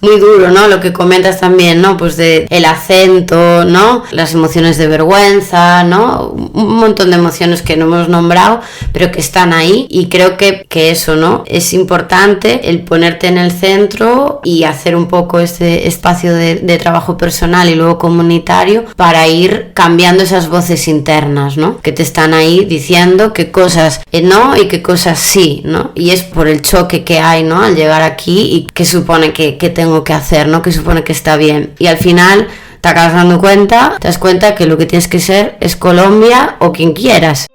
Muy duro, ¿no? Lo que comentas también, ¿no? Pues de el acento, ¿no? Las emociones de vergüenza, ¿no? Un montón de emociones que no hemos nombrado, pero que están ahí. Y creo que eso, ¿no? Es importante el ponerte en el centro y hacer un poco este espacio de trabajo personal y luego comunitario para ir cambiando esas voces internas, ¿no? Que te están ahí diciendo qué cosas no y qué cosas sí, ¿no? Y es por el choque que hay, ¿no? Al llegar aquí y qué supone que tengo que hacer, ¿no? Que supone que está bien. Y al final te acabas dando cuenta, te das cuenta que lo que tienes que ser es Colombia o quien quieras.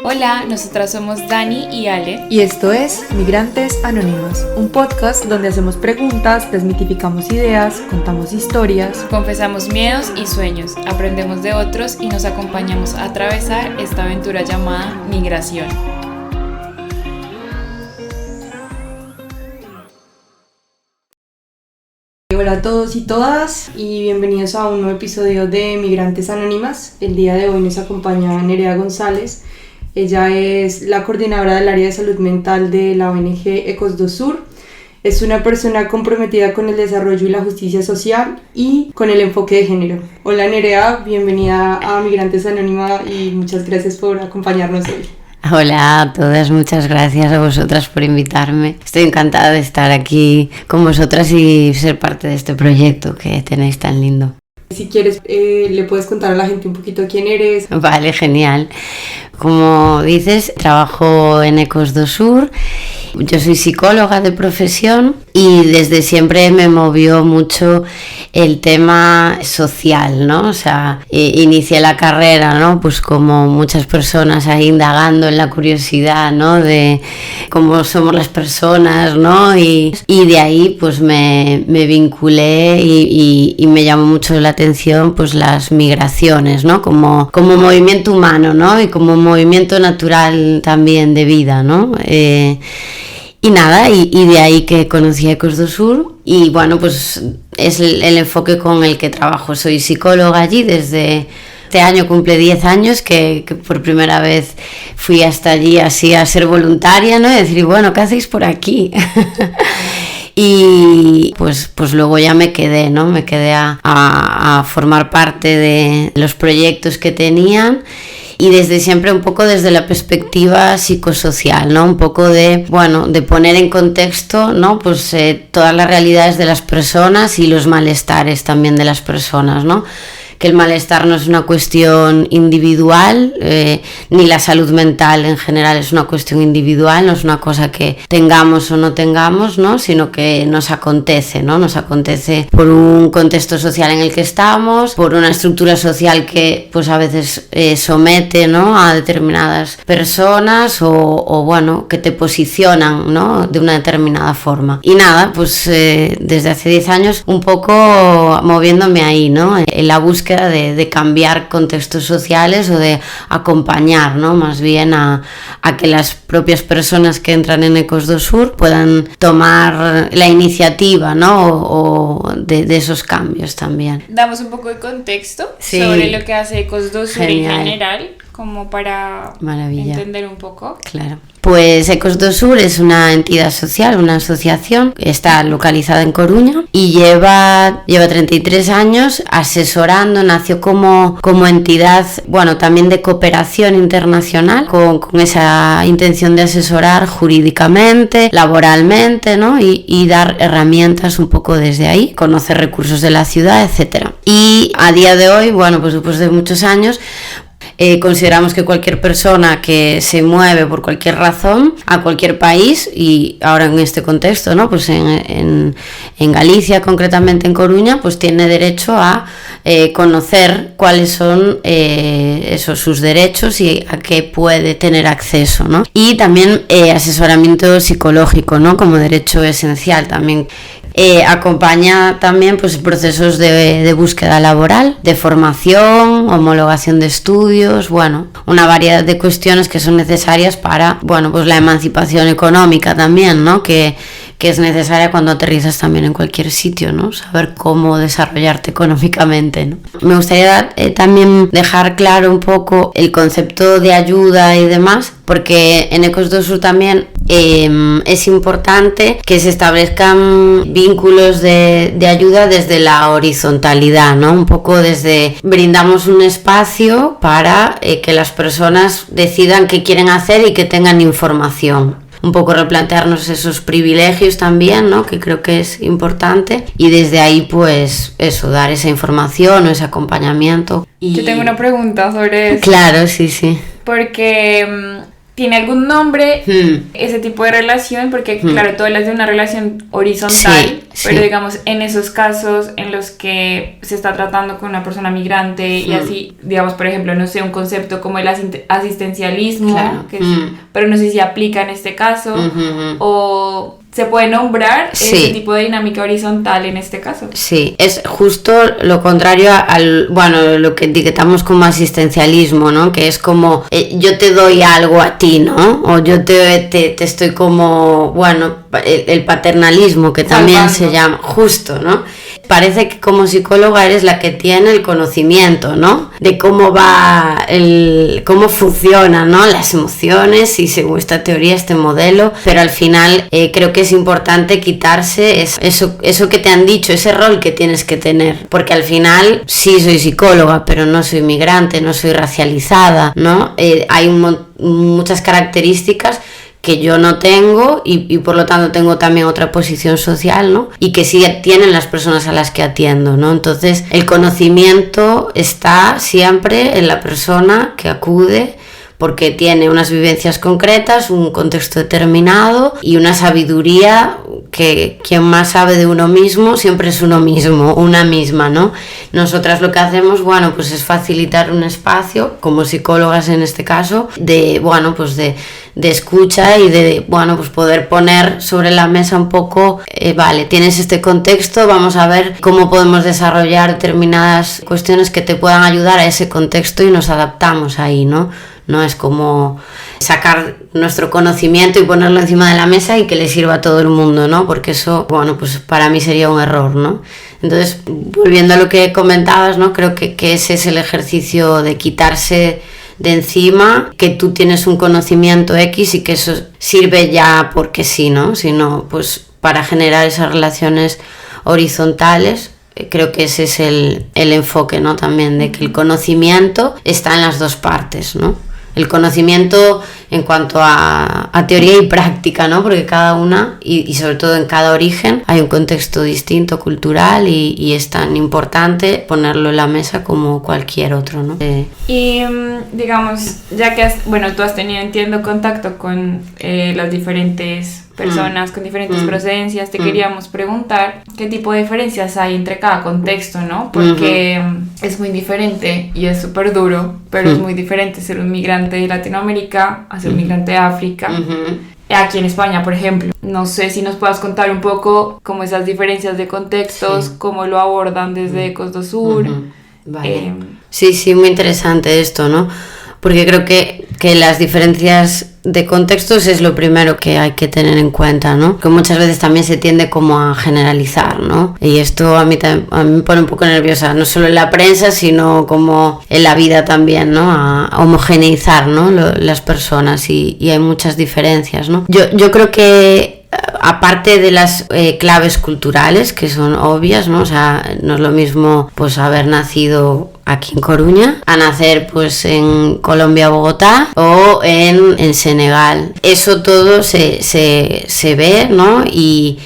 Hola, nosotras somos Dani y Ale. Y esto es Migrantes Anónimas, un podcast donde hacemos preguntas, desmitificamos ideas, contamos historias, Confesamos miedos y sueños, aprendemos de otros y nos acompañamos a atravesar esta aventura llamada migración. Hola a todos y todas y bienvenidos a un nuevo episodio de Migrantes Anónimas. El día de hoy nos acompaña Nerea González. Ella es la coordinadora del área de salud mental de la ONG Ecos do Sur. Es una persona comprometida con el desarrollo y la justicia social y con el enfoque de género. Hola Nerea, bienvenida a Migrantes Anónimas y muchas gracias por acompañarnos hoy. Hola a todas, muchas gracias a vosotras por invitarme. Estoy encantada de estar aquí con vosotras y ser parte de este proyecto que tenéis tan lindo. Si quieres, le puedes contar a la gente un poquito quién eres. Vale, genial. Como dices, trabajo en Ecos do Sur. Yo soy psicóloga de profesión y desde siempre me movió mucho el tema social, ¿no? O sea, inicié la carrera, ¿no? Pues como muchas personas ahí indagando en la curiosidad, ¿no? De cómo somos las personas, ¿no? Y de ahí pues me vinculé y me llamó mucho la atención pues las migraciones, ¿no? Como movimiento humano, ¿no? Y como movimiento natural también de vida, ¿no? Y nada, y de ahí que conocí a Ecos do Sur y bueno, pues es el enfoque con el que trabajo. Soy psicóloga allí desde este año, cumple 10 años que por primera vez fui hasta allí así a ser voluntaria, ¿no? Y decir, bueno, ¿qué hacéis por aquí? Y pues luego ya me quedé, ¿no? Me quedé a formar parte de los proyectos que tenían. Y desde siempre un poco desde la perspectiva psicosocial, ¿no? Un poco de poner en contexto, ¿no? Pues todas las realidades de las personas y los malestares también de las personas, ¿no? Que el malestar no es una cuestión individual, ni la salud mental en general es una cuestión individual, no es una cosa que tengamos o no tengamos, ¿no? Sino que nos acontece, ¿no? Nos acontece por un contexto social en el que estamos, por una estructura social que pues a veces somete, ¿no? A determinadas personas o bueno, que te posicionan, ¿no? De una determinada forma. Y nada, pues desde hace 10 años un poco moviéndome ahí, ¿no? En la búsqueda de cambiar contextos sociales o de acompañar, ¿no? Más bien a que las propias personas que entran en Ecos do Sur puedan tomar la iniciativa, ¿no? O de esos cambios también. Damos un poco de contexto sobre lo que hace Ecos do Sur en general, como para entender un poco. Claro. Pues Ecos do Sur es una entidad social, una asociación que está localizada en Coruña y lleva 33 años asesorando, nació como entidad, bueno, también de cooperación internacional, con esa intención de asesorar jurídicamente, laboralmente, ¿no? Y dar herramientas un poco desde ahí, conocer recursos de la ciudad, etcétera. Y a día de hoy, bueno, pues después de muchos años, consideramos que cualquier persona que se mueve por cualquier razón a cualquier país, y ahora en este contexto, ¿no? Pues en Galicia, concretamente en Coruña, pues tiene derecho a conocer cuáles son sus derechos y a qué puede tener acceso, ¿no? Y también asesoramiento psicológico, ¿no? Como derecho esencial también. Acompaña también pues procesos de búsqueda laboral, de formación, homologación de estudios, bueno, una variedad de cuestiones que son necesarias para, bueno, pues la emancipación económica también, ¿no? Que que es necesaria cuando aterrizas también en cualquier sitio, ¿no? Saber cómo desarrollarte económicamente, ¿no? Me gustaría también dejar claro un poco el concepto de ayuda y demás, porque en Ecos do Sur también es importante que se establezcan vínculos de ayuda desde la horizontalidad, ¿no? Un poco desde brindamos un espacio para que las personas decidan qué quieren hacer y que tengan información. Un poco replantearnos esos privilegios también, ¿no? Que creo que es importante, y desde ahí pues eso, dar esa información o ese acompañamiento. Yo tengo una pregunta sobre eso. Claro, sí. Porque ¿tiene algún nombre ese tipo de relación? Porque claro, tú hablas de una relación horizontal, pero digamos en esos casos en los que se está tratando con una persona migrante y así, digamos, por ejemplo, no sé, un concepto como el asistencialismo, claro. Pero no sé si aplica en este caso, o ¿se puede nombrar ese tipo de dinámica horizontal en este caso? Sí, es justo lo contrario lo que etiquetamos como asistencialismo, ¿no? Que es como yo te doy algo a ti, ¿no? O yo te estoy como, el paternalismo, que también se llama, justo, ¿no? Parece que como psicóloga eres la que tiene el conocimiento, ¿no? De cómo cómo funcionan, ¿no? Las emociones y según esta teoría, este modelo, pero al final creo que es importante quitarse eso que te han dicho, ese rol que tienes que tener, porque al final sí soy psicóloga, pero no soy migrante, no soy racializada, ¿no? Hay muchas características que yo no tengo y por lo tanto tengo también otra posición social, ¿no? Y que sí tienen las personas a las que atiendo, ¿no? Entonces el conocimiento está siempre en la persona que acude, porque tiene unas vivencias concretas, un contexto determinado y una sabiduría que quien más sabe de uno mismo siempre es uno mismo, una misma, ¿no? Nosotras lo que hacemos, pues es facilitar un espacio, como psicólogas en este caso, de escucha y de, pues poder poner sobre la mesa un poco, tienes este contexto, vamos a ver cómo podemos desarrollar determinadas cuestiones que te puedan ayudar a ese contexto y nos adaptamos ahí, ¿no? No es como sacar nuestro conocimiento y ponerlo encima de la mesa y que le sirva a todo el mundo, ¿no? Porque eso, pues para mí sería un error, ¿no? Entonces, volviendo a lo que comentabas, ¿no? Creo que ese es el ejercicio de quitarse de encima que tú tienes un conocimiento X y que eso sirve ya porque sí, ¿no? Sino pues para generar esas relaciones horizontales. Creo que ese es el enfoque, ¿no? También de que el conocimiento está en las dos partes, ¿no? El conocimiento en cuanto a teoría y práctica, ¿no? Porque cada una, y sobre todo en cada origen, hay un contexto distinto, cultural, y es tan importante ponerlo en la mesa como cualquier otro, ¿no? Y digamos, ya que tú has tenido, entiendo, contacto con las diferentes personas con diferentes procedencias, te queríamos preguntar qué tipo de diferencias hay entre cada contexto, ¿no? Porque es muy diferente y es súper duro, pero es muy diferente ser un migrante de Latinoamérica a ser un migrante de África. Aquí en España, por ejemplo. No sé si nos puedas contar un poco cómo esas diferencias de contextos, cómo lo abordan desde Ecos do Sur. Vale. Sí, muy interesante esto, ¿no? Porque creo que las diferencias de contextos es lo primero que hay que tener en cuenta, ¿no? Que muchas veces también se tiende como a generalizar, ¿no? Y esto a mí me pone un poco nerviosa, no solo en la prensa, sino como en la vida también, ¿no? A homogeneizar, ¿no? Las personas y hay muchas diferencias, ¿no? Yo creo que aparte de las claves culturales que son obvias, ¿no? O sea, no es lo mismo pues haber nacido aquí en Coruña a nacer pues en Colombia, Bogotá o en Senegal. Eso todo se ve, ¿no? Y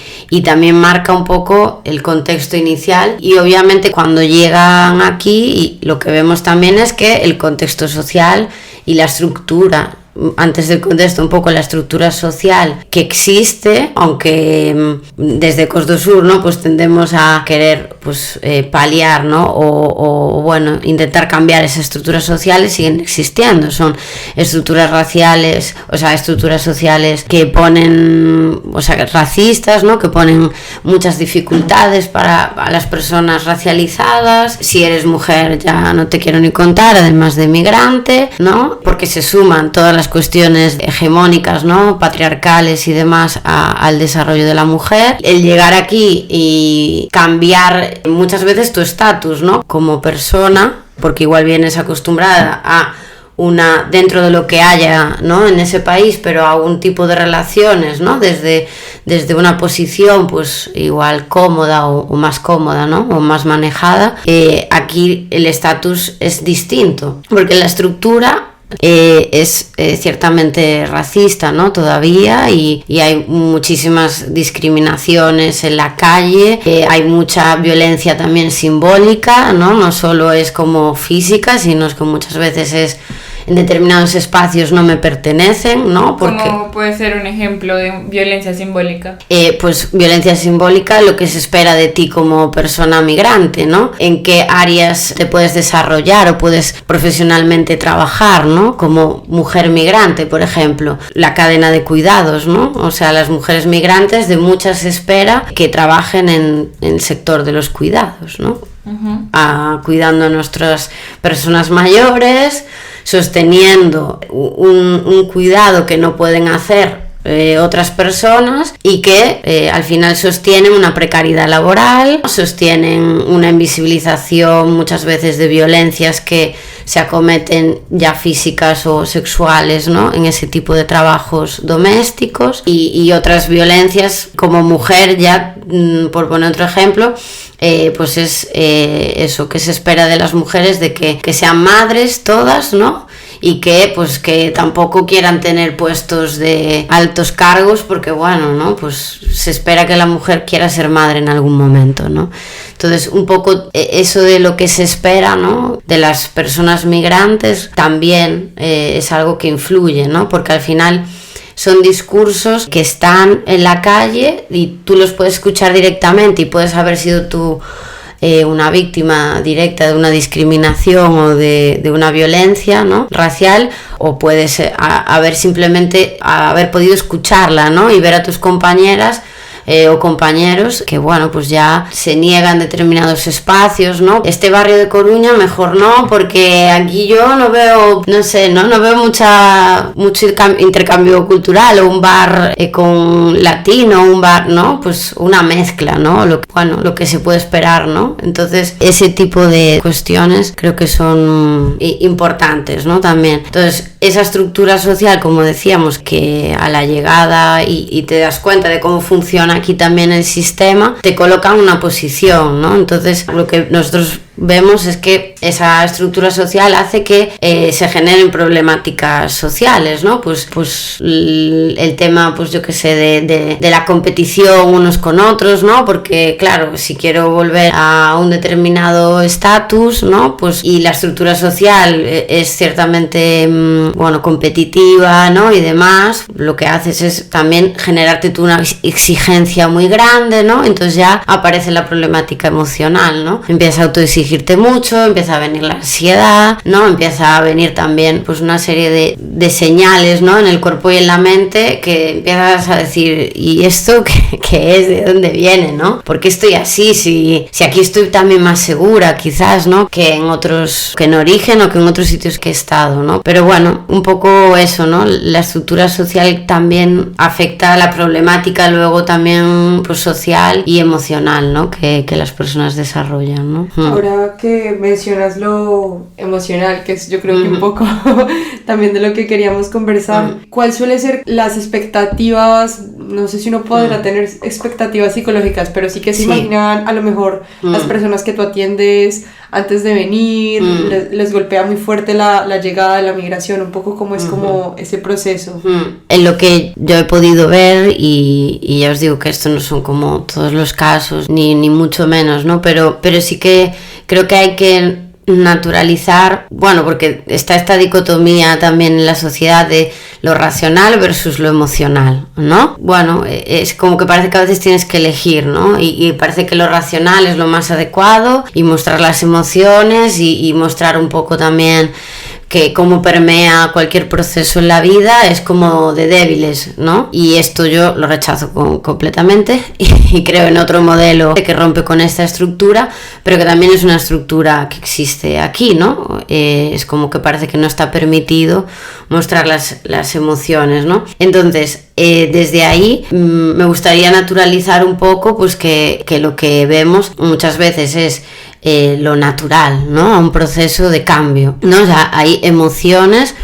también marca un poco el contexto inicial, y obviamente cuando llegan aquí lo que vemos también es que el contexto social y la estructura, antes del contexto, un poco la estructura social que existe, aunque desde Ecos do Sur, ¿no? Pues tendemos a querer pues paliar, ¿no? O intentar cambiar esas estructuras sociales, siguen existiendo, son estructuras raciales, o sea, estructuras sociales que ponen, o sea, racistas, ¿no? Que ponen muchas dificultades para las personas racializadas. Si eres mujer ya no te quiero ni contar, además de migrante, ¿no? Porque se suman todas las las cuestiones hegemónicas, ¿no? Patriarcales y demás al desarrollo de la mujer. El llegar aquí y cambiar muchas veces tu estatus, ¿no? Como persona, porque igual vienes acostumbrada a una, dentro de lo que haya, ¿no? En ese país, pero a un tipo de relaciones, ¿no? Desde una posición pues igual cómoda o más cómoda, ¿no? O más manejada. Aquí el estatus es distinto, porque la estructura es ciertamente racista, ¿no? Todavía, y hay muchísimas discriminaciones en la calle, hay mucha violencia también simbólica, ¿no? No solo es como física, sino es que muchas veces es en determinados espacios no me pertenecen, ¿no? Porque, ¿cómo puede ser un ejemplo de violencia simbólica? Pues violencia simbólica, lo que se espera de ti como persona migrante, ¿no? En qué áreas te puedes desarrollar o puedes profesionalmente trabajar, ¿no? Como mujer migrante, por ejemplo, la cadena de cuidados, ¿no? O sea, las mujeres migrantes de muchas se espera que trabajen en el sector de los cuidados, ¿no? Cuidando a nuestras personas mayores, sosteniendo un cuidado que no pueden hacer otras personas, y que al final sostienen una precariedad laboral, sostienen una invisibilización muchas veces de violencias que se acometen ya físicas o sexuales, ¿no? En ese tipo de trabajos domésticos, y otras violencias como mujer, ya por poner otro ejemplo, pues es eso que se espera de las mujeres, de que sean madres todas, ¿no? Y que pues que tampoco quieran tener puestos de altos cargos, porque bueno, ¿no? Pues se espera que la mujer quiera ser madre en algún momento, ¿no? Entonces un poco eso de lo que se espera, ¿no? De las personas migrantes también es algo que influye, ¿no? Porque al final son discursos que están en la calle y tú los puedes escuchar directamente, y puedes haber sido tú una víctima directa de una discriminación o de una violencia, ¿no? Racial, o puedes haber simplemente haber podido escucharla, ¿no? Y ver a tus compañeras o compañeros que bueno, pues ya se niegan determinados espacios, ¿no? Este barrio de Coruña mejor no, porque aquí yo no veo, no sé, no veo mucho intercambio cultural, o un bar con latino, un bar, ¿no? Pues una mezcla, ¿no? Lo que se puede esperar, ¿no? Entonces ese tipo de cuestiones creo que son importantes, ¿no? También. Entonces esa estructura social, como decíamos, que a la llegada y te das cuenta de cómo funciona aquí también el sistema, te coloca en una posición, ¿no? Entonces lo que nosotros vemos es que esa estructura social hace que se generen problemáticas sociales, ¿no? Pues el tema, pues yo qué sé, de la competición unos con otros, ¿no? Porque claro, si quiero volver a un determinado estatus, ¿no? Pues y la estructura social es ciertamente bueno, competitiva, ¿no? Y demás, lo que haces es también generarte tú una exigencia muy grande, ¿no? Entonces ya aparece la problemática emocional, ¿no? Empiezas a autoexigirte mucho, empieza a venir la ansiedad, ¿no? Empieza a venir también pues una serie de señales, ¿no? En el cuerpo y en la mente, que empiezas a decir, ¿y esto qué es? ¿De dónde viene? ¿No? ¿Por qué estoy así? Si aquí estoy también más segura, quizás, ¿no? Que en origen o que en otros sitios que he estado, ¿no? Pero bueno, un poco eso, ¿no? La estructura social también afecta a la problemática luego también pues social y emocional, ¿no? Que las personas desarrollan, ¿no? Ahora que mencionas lo emocional, que es yo creo que un poco también de lo que queríamos conversar, ¿cuál suele ser las expectativas? No sé si uno podrá tener expectativas psicológicas, pero sí que se imaginan a lo mejor las personas que tú atiendes antes de venir, les golpea muy fuerte la llegada de la migración, un poco como es como ese proceso. En lo que yo he podido ver, y ya os digo que esto no son como todos los casos, ni mucho menos, ¿no? Pero sí que creo que hay que naturalizar, bueno, porque está esta dicotomía también en la sociedad de lo racional versus lo emocional, ¿no? Bueno, es como que parece que a veces tienes que elegir, ¿no? Y parece que lo racional es lo más adecuado, y mostrar las emociones y mostrar un poco también que como permea cualquier proceso en la vida, es como de débiles, ¿no? Y esto yo lo rechazo completamente y creo en otro modelo que rompe con esta estructura, pero que también es una estructura que existe aquí, ¿no? Es como que parece que no está permitido mostrar las emociones, ¿no? Entonces, desde ahí me gustaría naturalizar un poco pues que lo que vemos muchas veces es lo natural, ¿no? A un proceso de cambio, ¿no? O sea, hay emociones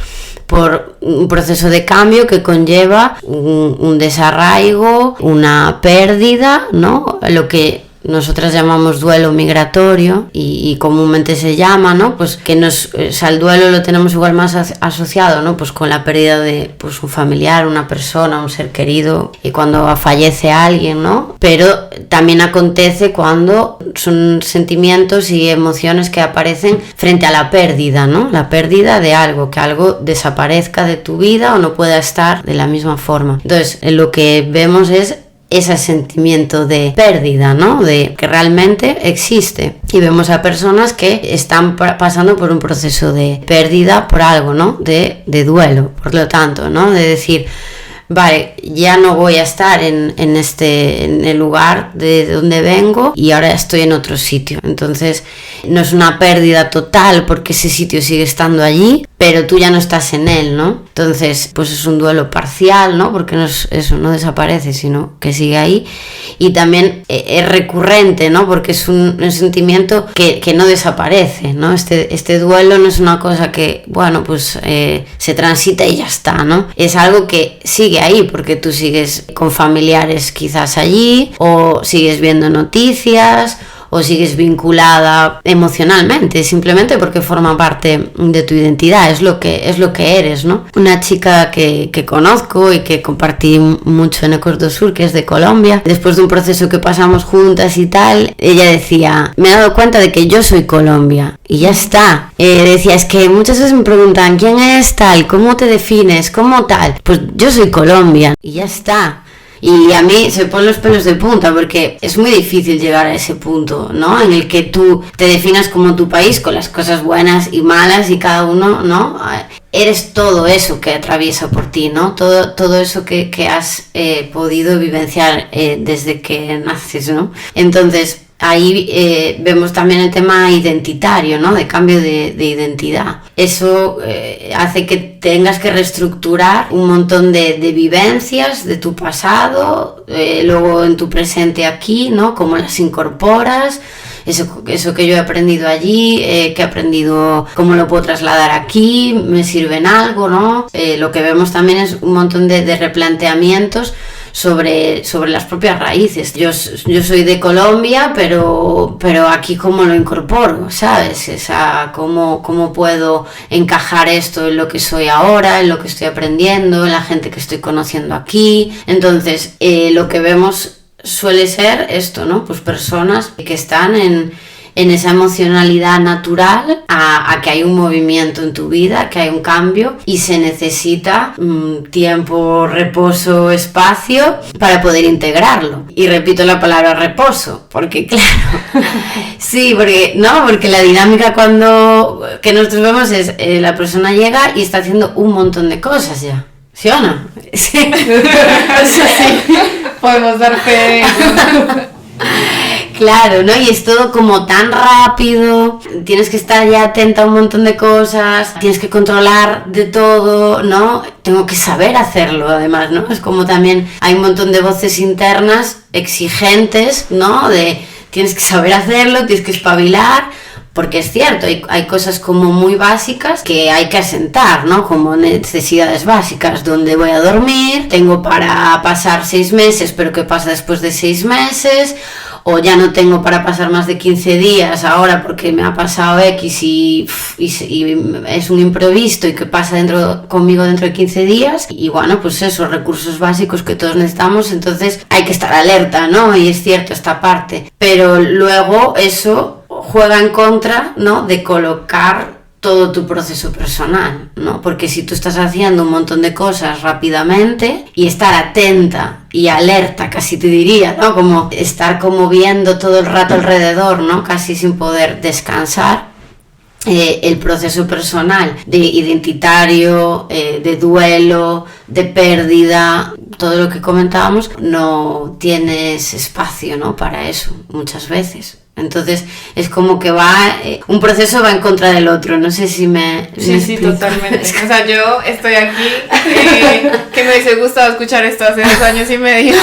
por un proceso de cambio que conlleva un desarraigo, una pérdida, ¿no? Lo que nosotras llamamos duelo migratorio y comúnmente se llama, ¿no? Pues que o sea, el duelo lo tenemos igual más asociado, ¿no? Pues con la pérdida de pues un familiar, una persona, un ser querido, y cuando fallece alguien, ¿no? Pero también acontece cuando son sentimientos y emociones que aparecen frente a la pérdida, ¿no? La pérdida de algo, que algo desaparezca de tu vida o no pueda estar de la misma forma. Entonces, lo que vemos es ese sentimiento de pérdida, ¿no? De que realmente existe. Y vemos a personas que están pasando por un proceso de pérdida por algo, ¿no? De duelo, por lo tanto, ¿no? De decir, vale, ya no voy a estar en el lugar de donde vengo y ahora estoy en otro sitio. Entonces, no es una pérdida total porque ese sitio sigue estando allí, pero tú ya no estás en él, ¿no? Entonces, pues es un duelo parcial, ¿no? Porque no es eso, no desaparece, sino que sigue ahí. Y también es recurrente, ¿no? Porque es un sentimiento que no desaparece, ¿no? Este duelo no es una cosa que, bueno, pues se transita y ya está, ¿no? Es algo que sigue ahí, porque tú sigues con familiares quizás allí, o sigues viendo noticias, o sigues vinculada emocionalmente, simplemente porque forma parte de tu identidad, es lo que eres, ¿no? Una chica que conozco y que compartí mucho en Ecos do Sur, que es de Colombia, después de un proceso que pasamos juntas y tal, ella decía, me he dado cuenta de que yo soy Colombia, y ya está. Decía, es que muchas veces me preguntan, ¿quién es tal? ¿Cómo te defines? ¿Cómo tal? Pues yo soy Colombia, y ya está. Y a mí se ponen los pelos de punta porque es muy difícil llegar a ese punto, ¿no? En el que tú te definas como tu país con las cosas buenas y malas y cada uno, ¿no? Eres todo eso que atraviesa por ti, ¿no? Todo eso que has podido vivenciar desde que naces, ¿no? Entonces, ahí vemos también el tema identitario, ¿no? De cambio de identidad. Eso hace que tengas que reestructurar un montón de vivencias de tu pasado, luego en tu presente aquí, ¿no? Cómo las incorporas, eso que yo he aprendido allí, que he aprendido, cómo lo puedo trasladar aquí, me sirve en algo, ¿no? Lo que vemos también es un montón de replanteamientos sobre las propias raíces. Yo soy de Colombia, pero aquí cómo lo incorporo, ¿sabes? Cómo puedo encajar esto en lo que soy ahora, en lo que estoy aprendiendo, en la gente que estoy conociendo aquí. Entonces, lo que vemos suele ser esto, ¿no? Pues personas que están en esa emocionalidad natural a que hay un movimiento en tu vida, que hay un cambio y se necesita tiempo, reposo, espacio para poder integrarlo. Y repito la palabra reposo, porque claro, sí, porque la dinámica que nosotros vemos es la persona llega y está haciendo un montón de cosas ya. ¿Sí o no? Sí. Sí. Podemos dar fe de ello. Claro, ¿no? Y es todo como tan rápido, tienes que estar ya atenta a un montón de cosas, tienes que controlar de todo, ¿no? Tengo que saber hacerlo, además, ¿no? Es como también hay un montón de voces internas exigentes, ¿no? De tienes que saber hacerlo, tienes que espabilar, porque es cierto, hay cosas como muy básicas que hay que asentar, ¿no? Como necesidades básicas, dónde voy a dormir, tengo para pasar 6 meses, pero ¿qué pasa después de 6 meses? O ya no tengo para pasar más de 15 días ahora porque me ha pasado X y es un imprevisto y que pasa conmigo dentro de 15 días. Y bueno, pues esos recursos básicos que todos necesitamos, entonces hay que estar alerta, ¿no? Y es cierto esta parte. Pero luego eso juega en contra, ¿no? De colocar todo tu proceso personal, ¿no? Porque si tú estás haciendo un montón de cosas rápidamente y estar atenta y alerta, casi te diría, ¿no? Como estar como viendo todo el rato alrededor, ¿no? Casi sin poder descansar, el proceso personal de identitario, de duelo, de pérdida, todo lo que comentábamos, no tienes espacio, ¿no?, para eso muchas veces. Entonces es como que un proceso va en contra del otro, no sé si me Sí, totalmente. O sea, yo estoy aquí, que me hubiese gustado escuchar esto hace 2 años y medio,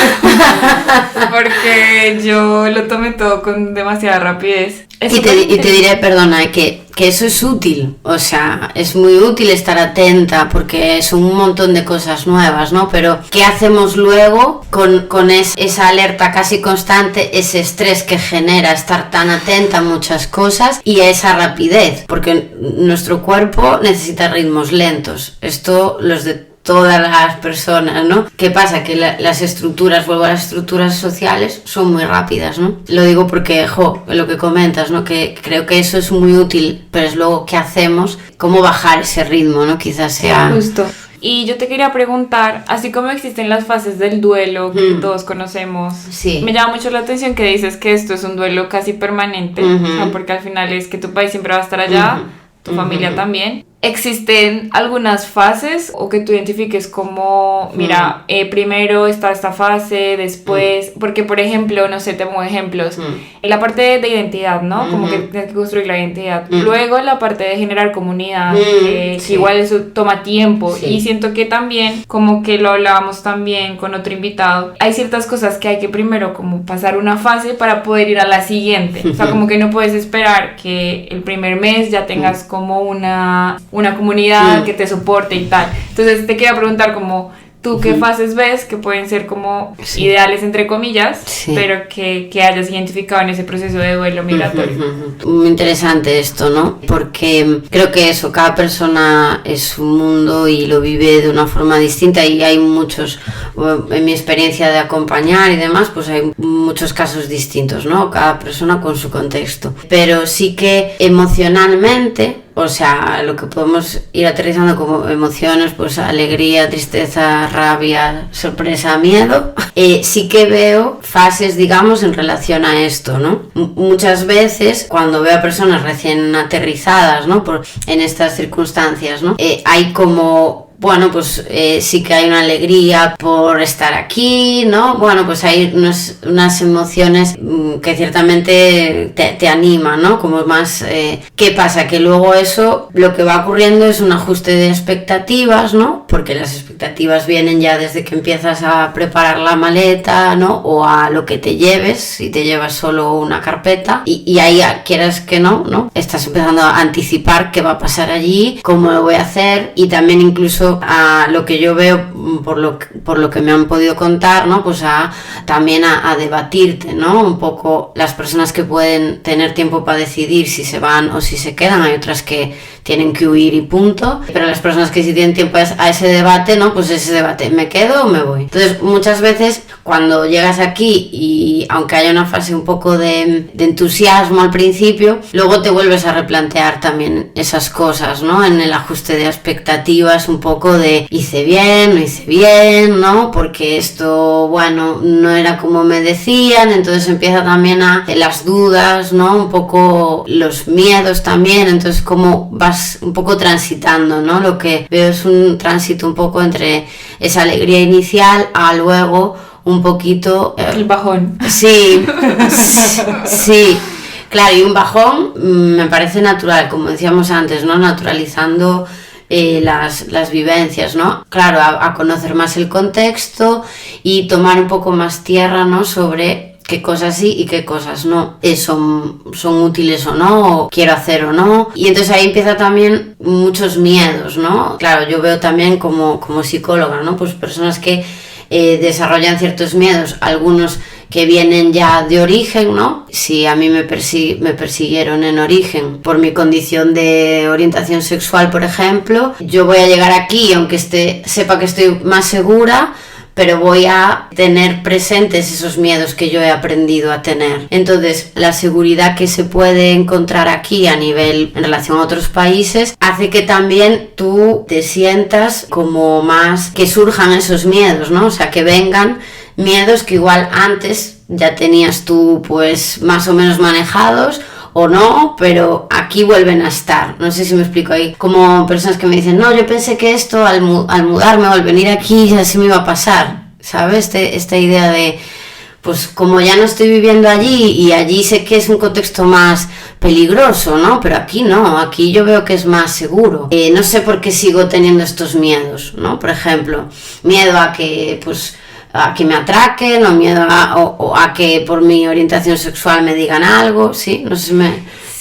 porque yo lo tomé todo con demasiada rapidez. Y te diré, perdona, que eso es útil, o sea, es muy útil estar atenta porque son un montón de cosas nuevas, ¿no? Pero ¿qué hacemos luego con esa alerta casi constante, ese estrés que genera estar tan atenta a muchas cosas y a esa rapidez? Porque nuestro cuerpo necesita ritmos lentos, esto los de todas las personas, ¿no? ¿Qué pasa? Que las estructuras, vuelvo a las estructuras sociales, son muy rápidas, ¿no? Lo digo porque, lo que comentas, ¿no? Que creo que eso es muy útil, pero es luego qué hacemos, cómo bajar ese ritmo, ¿no? Quizás sea... Justo. Y yo te quería preguntar, así como existen las fases del duelo que todos conocemos, sí, me llama mucho la atención que dices que esto es un duelo casi permanente, o sea, porque al final es que tu país siempre va a estar allá, tu familia también. ¿Existen algunas fases o que tú identifiques como, mira, primero está esta fase, después, porque por ejemplo, no sé, te pongo ejemplos, en la parte de identidad, ¿no? Como que tienes que construir la identidad. Luego la parte de generar comunidad, que igual eso toma tiempo, y siento que también, como que lo hablábamos también con otro invitado, hay ciertas cosas que hay que primero como pasar una fase para poder ir a la siguiente. O sea, como que no puedes esperar que el primer mes ya tengas como una comunidad que te soporte y tal. Entonces te quería preguntar como tú qué fases ves que pueden ser como ideales entre comillas, pero que hayas identificado en ese proceso de duelo migratorio. Muy interesante esto, ¿no? Porque creo que eso, cada persona es un mundo y lo vive de una forma distinta, y hay muchos, en mi experiencia de acompañar y demás, pues hay muchos casos distintos, ¿no? Cada persona con su contexto. Pero sí que emocionalmente, o sea, lo que podemos ir aterrizando como emociones, pues alegría, tristeza, rabia, sorpresa, miedo, sí que veo fases, digamos, en relación a esto, ¿no? Muchas veces, cuando veo a personas recién aterrizadas, ¿no?, en estas circunstancias, ¿no?, hay como... Bueno, pues sí que hay una alegría por estar aquí, ¿no? Bueno, pues hay unas emociones que ciertamente te animan, ¿no? Como más... ¿Qué pasa? Que luego eso, lo que va ocurriendo es un ajuste de expectativas, ¿no? Porque las expectativas vienen ya desde que empiezas a preparar la maleta, ¿no? O a lo que te lleves, si te llevas solo una carpeta. Y ahí, quieras que no, ¿no? Estás empezando a anticipar qué va a pasar allí, cómo lo voy a hacer, y también incluso a lo que yo veo por lo que me han podido contar, ¿no? Pues también a debatirte, ¿no? Un poco las personas que pueden tener tiempo para decidir si se van o si se quedan, hay otras que tienen que huir y punto, pero las personas que sí tienen tiempo a ese debate, ¿no? Pues ese debate, ¿me quedo o me voy? Entonces muchas veces cuando llegas aquí, y aunque haya una fase un poco de entusiasmo al principio, luego te vuelves a replantear también esas cosas, ¿no? En el ajuste de expectativas, un poco de hice bien, no hice bien, ¿no? Porque esto, bueno, no era como me decían, entonces empieza también las dudas, ¿no? Un poco los miedos también, entonces como vas un poco transitando, ¿no? Lo que veo es un tránsito un poco entre esa alegría inicial a luego un poquito... el bajón. Sí, sí. Claro, y un bajón me parece natural, como decíamos antes, ¿no? Naturalizando las vivencias, ¿no? Claro, a conocer más el contexto y tomar un poco más tierra, ¿no? Sobre qué cosas sí y qué cosas no son útiles o no, o quiero hacer o no. Y entonces ahí empieza también muchos miedos, ¿no? Claro, yo veo también como psicóloga, ¿no? Pues personas que desarrollan ciertos miedos, algunos que vienen ya de origen, ¿no? Si a mí me persiguieron en origen por mi condición de orientación sexual, por ejemplo, yo voy a llegar aquí, aunque sepa que estoy más segura, pero voy a tener presentes esos miedos que yo he aprendido a tener. Entonces, la seguridad que se puede encontrar aquí en relación a otros países, hace que también tú te sientas como más, que surjan esos miedos, ¿no? O sea, que vengan miedos que igual antes ya tenías tú pues más o menos manejados, o no, pero aquí vuelven a estar. No sé si me explico ahí. Como personas que me dicen, no, yo pensé que esto al mudarme o al venir aquí ya sí me iba a pasar, ¿sabes? Esta idea de, pues como ya no estoy viviendo allí y allí sé que es un contexto más peligroso, ¿no? Pero aquí no, aquí yo veo que es más seguro. No sé por qué sigo teniendo estos miedos, ¿no? Por ejemplo, miedo a que, pues, a que me atraquen, o miedo a que por mi orientación sexual me digan algo, ¿sí? No sé si me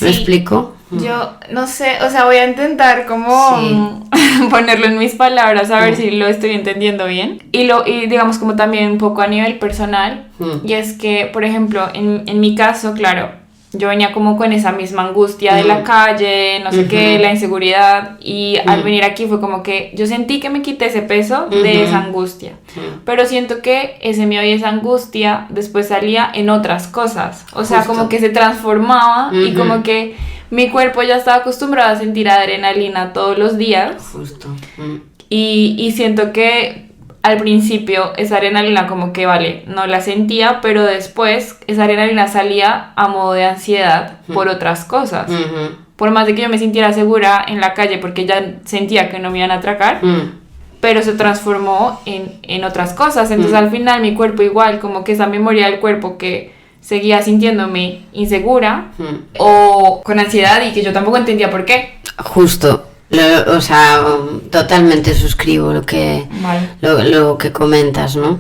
explico. Yo no sé, o sea, voy a intentar como ponerlo en mis palabras, a ver si lo estoy entendiendo bien. Y digamos como también un poco a nivel personal, y es que, por ejemplo, en mi caso, claro, yo venía como con esa misma angustia de la calle, no sé qué, la inseguridad, y al venir aquí fue como que yo sentí que me quité ese peso de esa angustia, pero siento que ese miedo y esa angustia después salía en otras cosas, o sea, como que se transformaba y como que mi cuerpo ya estaba acostumbrado a sentir adrenalina todos los días. Y siento que al principio esa adrenalina como que no la sentía, pero después esa adrenalina salía a modo de ansiedad por otras cosas. Por más de que yo me sintiera segura en la calle porque ya sentía que no me iban a atracar, pero se transformó en otras cosas. Entonces al final mi cuerpo igual, como que esa memoria del cuerpo que seguía sintiéndome insegura o con ansiedad y que yo tampoco entendía por qué. Justo. O sea, totalmente suscribo lo que comentas, ¿no?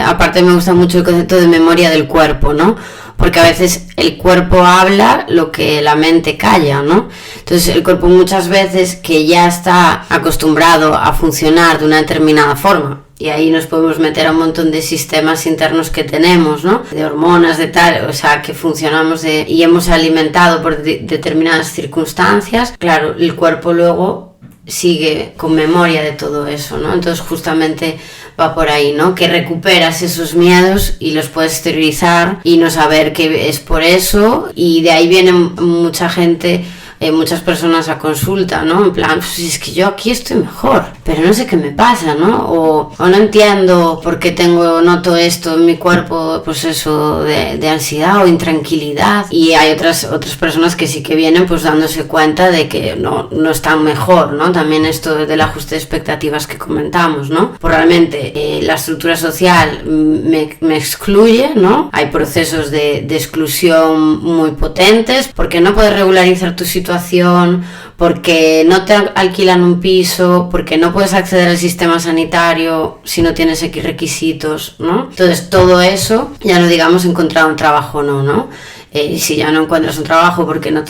Aparte me gusta mucho el concepto de memoria del cuerpo, ¿no? Porque a veces el cuerpo habla lo que la mente calla, ¿no? Entonces el cuerpo muchas veces, que ya está acostumbrado a funcionar de una determinada forma, y ahí nos podemos meter a un montón de sistemas internos que tenemos, ¿no? De hormonas, de tal, o sea, que funcionamos y hemos alimentado por determinadas circunstancias. Claro, el cuerpo luego sigue con memoria de todo eso, ¿no? Entonces justamente va por ahí, ¿no? Que recuperas esos miedos y los puedes exteriorizar y no saber que es por eso, y de ahí viene mucha gente, muchas personas a consulta, ¿no? En plan, pues es que yo aquí estoy mejor, pero no sé qué me pasa, ¿no? O no entiendo por qué noto esto en mi cuerpo, pues eso, de ansiedad o intranquilidad. Y hay otras personas que sí que vienen pues dándose cuenta de que no están mejor, ¿no? También esto del ajuste de expectativas que comentamos, ¿no? Pues realmente la estructura social me excluye, ¿no? Hay procesos de exclusión muy potentes, porque no puedes regularizar tu situación, porque no te alquilan un piso, porque no puedes acceder al sistema sanitario si no tienes X requisitos, ¿no? Entonces todo eso, ya no digamos encontrar un trabajo o no. Si ya no encuentras un trabajo porque no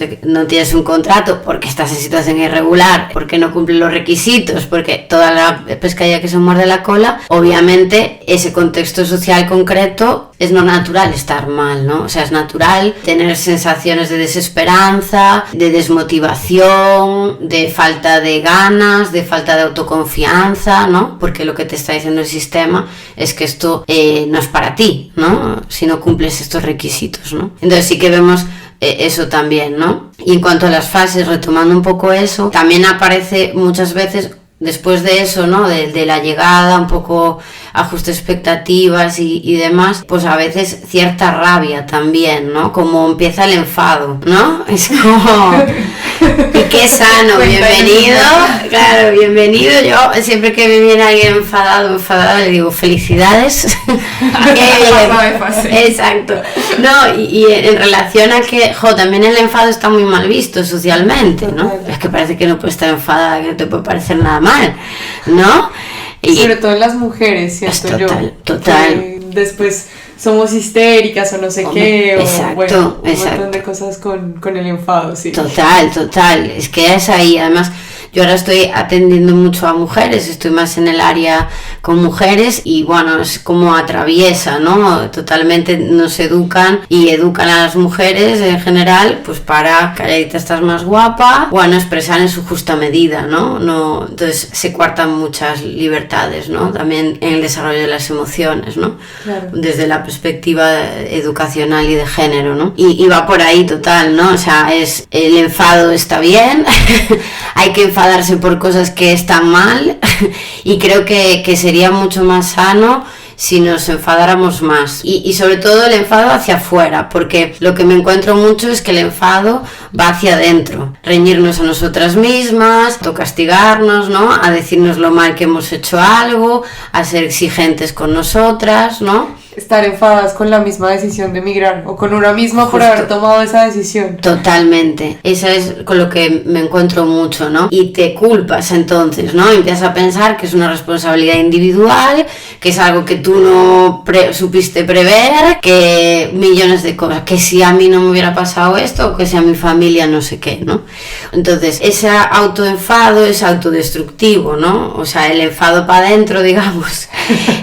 tienes un contrato, porque estás en situación irregular, porque no cumples los requisitos, porque toda la pescadilla que se muerde la cola, obviamente ese contexto social concreto es no natural estar mal, ¿no? O sea, es natural tener sensaciones de desesperanza, de desmotivación, de falta de ganas, de falta de autoconfianza, ¿no? Porque lo que te está diciendo el sistema es que esto no es para ti, ¿no? Si no cumples estos requisitos, ¿no? Entonces sí que vemos eso también, ¿no? Y en cuanto a las fases, retomando un poco eso, también aparece muchas veces después de eso, ¿no? De la llegada, un poco ajuste expectativas y demás, pues a veces cierta rabia también, ¿no? Como empieza el enfado, ¿no? Es como, y qué sano, bienvenido, claro, bienvenido. Yo siempre que me viene alguien enfadada, le digo felicidades. Exacto. No, y en relación a que, también el enfado está muy mal visto socialmente, ¿no? Es que parece que no puedes estar enfadada, que no te puede parecer nada mal, ¿no? Y sobre todo en las mujeres, ¿cierto? Total. Después somos histéricas o no sé qué, o exacto, bueno, un montón de cosas con el enfado, sí. Total, es que es ahí, además yo ahora estoy atendiendo mucho a mujeres, estoy más en el área con mujeres y bueno, es como atraviesa, ¿no? Totalmente nos educan y educan a las mujeres en general, pues para calladita estás más guapa, bueno, expresar en su justa medida, ¿no? Entonces se coartan muchas libertades, ¿no? También en el desarrollo de las emociones, ¿no? Claro. Desde la perspectiva educacional y de género, ¿no? Y va por ahí total, ¿no? O sea, el enfado está bien, hay que enfadarse por cosas que están mal y creo que sería mucho más sano si nos enfadáramos más. Y sobre todo el enfado hacia afuera, porque lo que me encuentro mucho es que el enfado va hacia adentro. Reñirnos a nosotras mismas, castigarnos, ¿no? A decirnos lo mal que hemos hecho algo, a ser exigentes con nosotras, ¿no? Estar enfadadas con la misma decisión de emigrar o con una misma por haber tomado esa decisión. Totalmente, esa es con lo que me encuentro mucho, ¿no? Y te culpas entonces, ¿no? Empiezas a pensar que es una responsabilidad individual, que es algo que tú no supiste prever, que millones de cosas, que si a mí no me hubiera pasado esto, o que si a mi familia no sé qué, ¿no? Entonces, ese autoenfado es autodestructivo, ¿no? O sea, el enfado para adentro, digamos.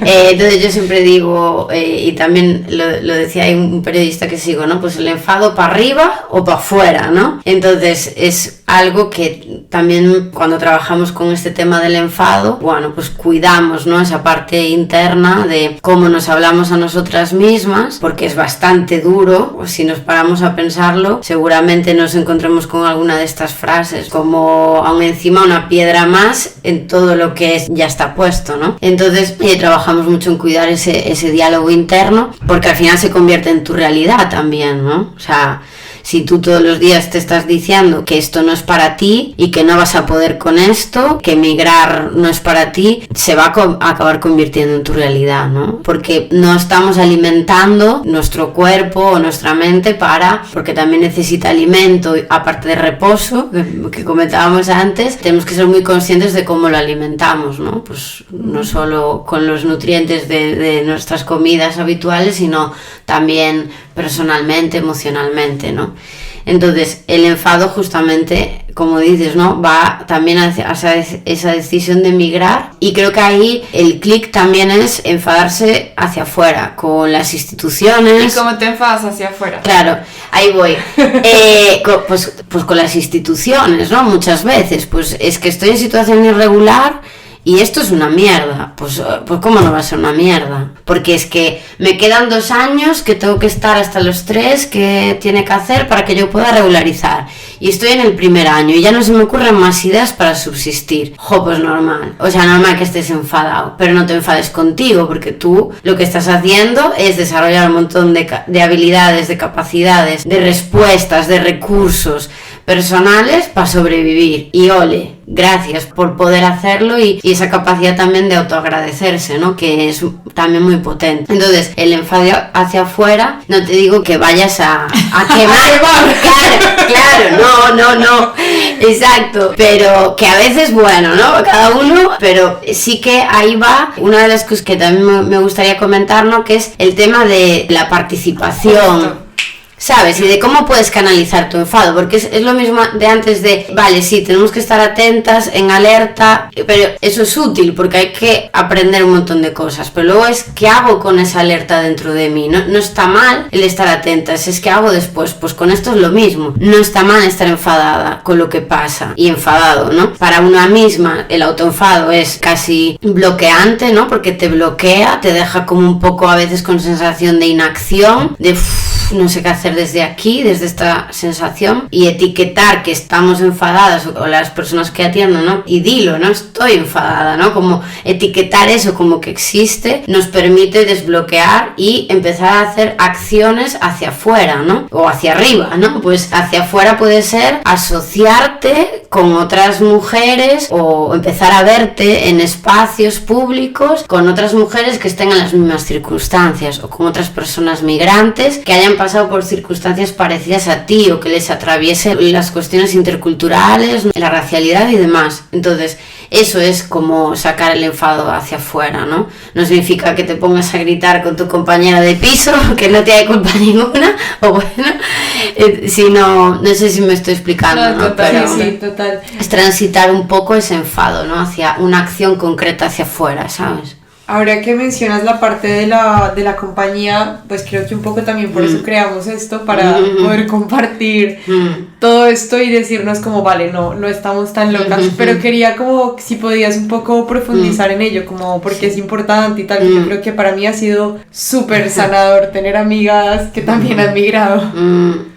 Entonces yo siempre digo... y también lo decía ahí un periodista que sigo, ¿no? Pues el enfado para arriba o para afuera, ¿no? Entonces es algo que también cuando trabajamos con este tema del enfado, bueno, pues cuidamos, ¿no? Esa parte interna de cómo nos hablamos a nosotras mismas, porque es bastante duro, si nos paramos a pensarlo, seguramente nos encontremos con alguna de estas frases, como aún encima una piedra más en todo lo que es, ya está puesto, ¿no? Entonces trabajamos mucho en cuidar ese diálogo interno, porque al final se convierte en tu realidad también, ¿no? O sea, si tú todos los días te estás diciendo que esto no es para ti y que no vas a poder con esto, que emigrar no es para ti, se va a acabar convirtiendo en tu realidad, ¿no? Porque no estamos alimentando nuestro cuerpo o nuestra mente porque también necesita alimento, aparte de reposo, que comentábamos antes, tenemos que ser muy conscientes de cómo lo alimentamos, ¿no? Pues no solo con los nutrientes de nuestras comidas habituales, sino también personalmente, emocionalmente, ¿no? Entonces, el enfado justamente, como dices, ¿no? Va también hacia esa decisión de emigrar, y creo que ahí el clic también es enfadarse hacia afuera, con las instituciones. ¿Y cómo te enfadas hacia afuera? Claro, ahí voy. Pues con las instituciones, ¿no? Muchas veces, pues es que estoy en situación irregular y esto es una mierda. Pues ¿cómo no va a ser una mierda? Porque es que me quedan 2 años que tengo que estar hasta los 3 que tiene que hacer para que yo pueda regularizar. Y estoy en el primer año y ya no se me ocurren más ideas para subsistir. Pues normal. O sea, normal que estés enfadado, pero no te enfades contigo, porque tú lo que estás haciendo es desarrollar un montón de habilidades, de capacidades, de respuestas, de recursos personales para sobrevivir. Y ole, gracias por poder hacerlo, y esa capacidad también de autoagradecerse, ¿no? Que es también muy potente. Entonces, el enfado hacia afuera, no te digo que vayas a quemar. Claro, no, exacto, pero que a veces, bueno, ¿no? Cada uno, pero sí que ahí va una de las cosas que también me gustaría comentar, ¿no? Que es el tema de la participación. ¿Sabes? Y de cómo puedes canalizar tu enfado, porque es lo mismo de antes de, vale, sí, tenemos que estar atentas, en alerta, pero eso es útil porque hay que aprender un montón de cosas, pero luego es, ¿qué hago con esa alerta dentro de mí? No está mal el estar atentas, es que hago después, pues con esto es lo mismo, no está mal estar enfadada con lo que pasa y enfadado, ¿no? Para una misma el autoenfado es casi bloqueante, ¿no? Porque te bloquea, te deja como un poco a veces con sensación de inacción, de no sé qué hacer desde aquí, desde esta sensación, y etiquetar que estamos enfadadas o las personas que atiendo, ¿no? Y dilo, no estoy enfadada, ¿no? Como etiquetar eso como que existe nos permite desbloquear y empezar a hacer acciones hacia afuera, ¿no? O hacia arriba, ¿no? Pues hacia afuera puede ser asociarte con otras mujeres o empezar a verte en espacios públicos con otras mujeres que estén en las mismas circunstancias, o con otras personas migrantes que hayan pasado por circunstancias parecidas a ti, o que les atraviese las cuestiones interculturales, la racialidad y demás. Entonces, eso es como sacar el enfado hacia afuera, ¿no? No significa que te pongas a gritar con tu compañera de piso, que no tiene culpa ninguna, o bueno, sino, no sé si me estoy explicando, ¿no? Total, pero sí, total. Es transitar un poco ese enfado, ¿no? Hacia una acción concreta hacia afuera, ¿sabes? Ahora que mencionas la parte de la compañía, pues creo que un poco también por eso creamos esto, para poder compartir todo todo esto y decirnos como, vale, no estamos tan locas, pero quería como si podías un poco profundizar en ello, como porque es importante y tal. Yo creo que para mí ha sido súper sanador tener amigas que también han migrado.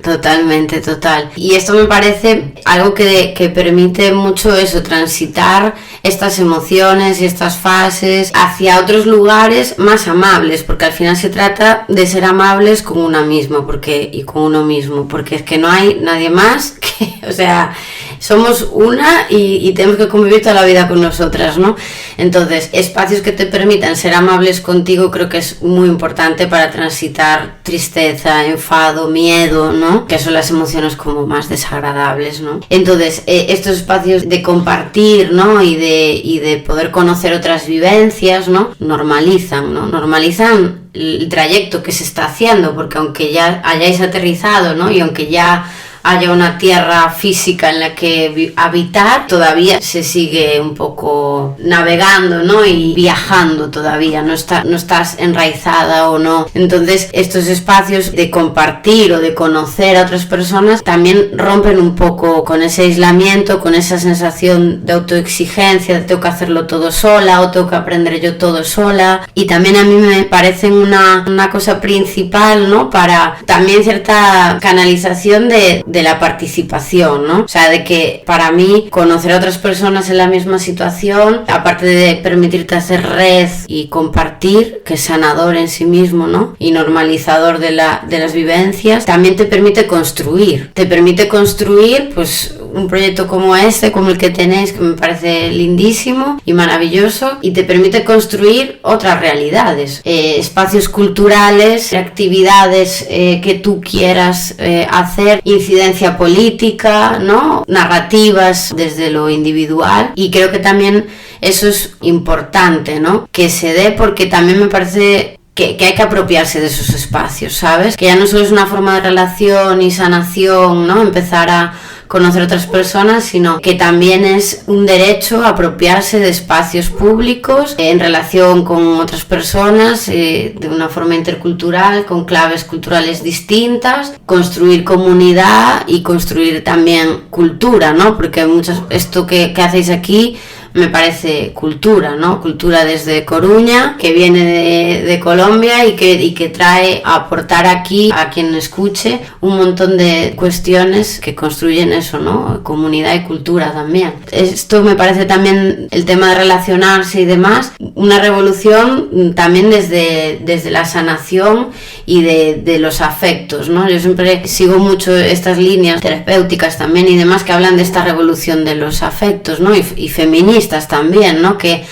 Totalmente, total. Y esto me parece algo que permite mucho eso, transitar estas emociones y estas fases hacia otros lugares más amables, porque al final se trata de ser amables con una misma y con uno mismo, porque es que no hay nadie más que, o sea, somos una y tenemos que convivir toda la vida con nosotras, ¿no? Entonces, espacios que te permitan ser amables contigo creo que es muy importante para transitar tristeza, enfado, miedo, ¿no? Que son las emociones como más desagradables, ¿no? Entonces, estos espacios de compartir, ¿no? Y de poder conocer otras vivencias, ¿no? Normalizan, ¿no? Normalizan el trayecto que se está haciendo, porque aunque ya hayáis aterrizado, ¿no? Y aunque ya haya una tierra física en la que habitar, todavía se sigue un poco navegando, ¿no? Y viajando todavía, no estás enraizada o no. Entonces, estos espacios de compartir o de conocer a otras personas también rompen un poco con ese aislamiento, con esa sensación de autoexigencia, de tengo que hacerlo todo sola o tengo que aprender yo todo sola. Y también a mí me parecen una cosa principal, ¿no? Para también cierta canalización de la participación, ¿no? O sea, de que para mí conocer a otras personas en la misma situación, aparte de permitirte hacer red y compartir, que es sanador en sí mismo, ¿no? Y normalizador de las vivencias, también te permite construir. Te permite construir, pues, un proyecto como este, como el que tenéis, que me parece lindísimo y maravilloso, y te permite construir otras realidades, espacios culturales, actividades que tú quieras hacer, incidencia política, ¿no? Narrativas desde lo individual, y creo que también eso es importante, ¿no? Que se dé, porque también me parece que hay que apropiarse de esos espacios, ¿sabes? Que ya no solo es una forma de relación y sanación, ¿no? Empezar a conocer otras personas, sino que también es un derecho a apropiarse de espacios públicos en relación con otras personas de una forma intercultural, con claves culturales distintas, construir comunidad y construir también cultura, ¿no? Porque esto que hacéis aquí me parece cultura, ¿no? Cultura desde Coruña, que viene de Colombia y que trae a aportar aquí a quien escuche un montón de cuestiones que construyen eso, ¿no? Comunidad y cultura también. Esto me parece también, el tema de relacionarse y demás, una revolución también desde la sanación y de los afectos, ¿no? Yo siempre sigo mucho estas líneas terapéuticas también y demás que hablan de esta revolución de los afectos, ¿no? Y feministas también, ¿no? Que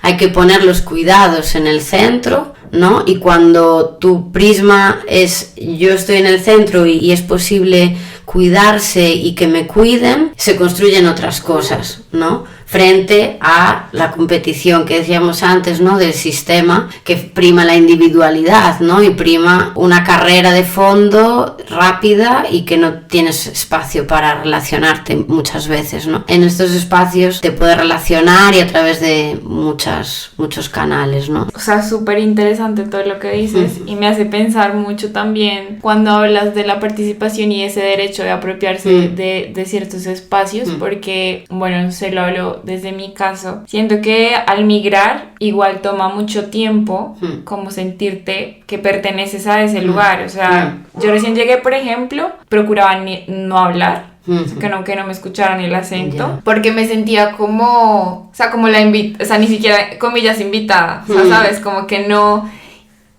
hay que poner los cuidados en el centro, ¿no? Y cuando tu prisma es yo estoy en el centro y es posible cuidarse y que me cuiden, se construyen otras cosas, ¿no? Frente a la competición que decíamos antes, ¿no? Del sistema que prima la individualidad, ¿no? Y prima una carrera de fondo rápida y que no tienes espacio para relacionarte muchas veces, ¿no? En estos espacios te puedes relacionar y a través de muchos canales, ¿no? O sea, súper interesante todo lo que dices y me hace pensar mucho también cuando hablas de la participación y ese derecho de apropiarse de ciertos espacios, porque, bueno, se lo hablo desde mi caso. Siento que al migrar igual toma mucho tiempo como sentirte que perteneces a ese lugar. O sea, yo recién llegué, por ejemplo, procuraba no hablar. O sea, que no me escucharan el acento, porque me sentía como, o sea, como o sea, ni siquiera, comillas, invitada, o sea, ¿sabes? Como que no.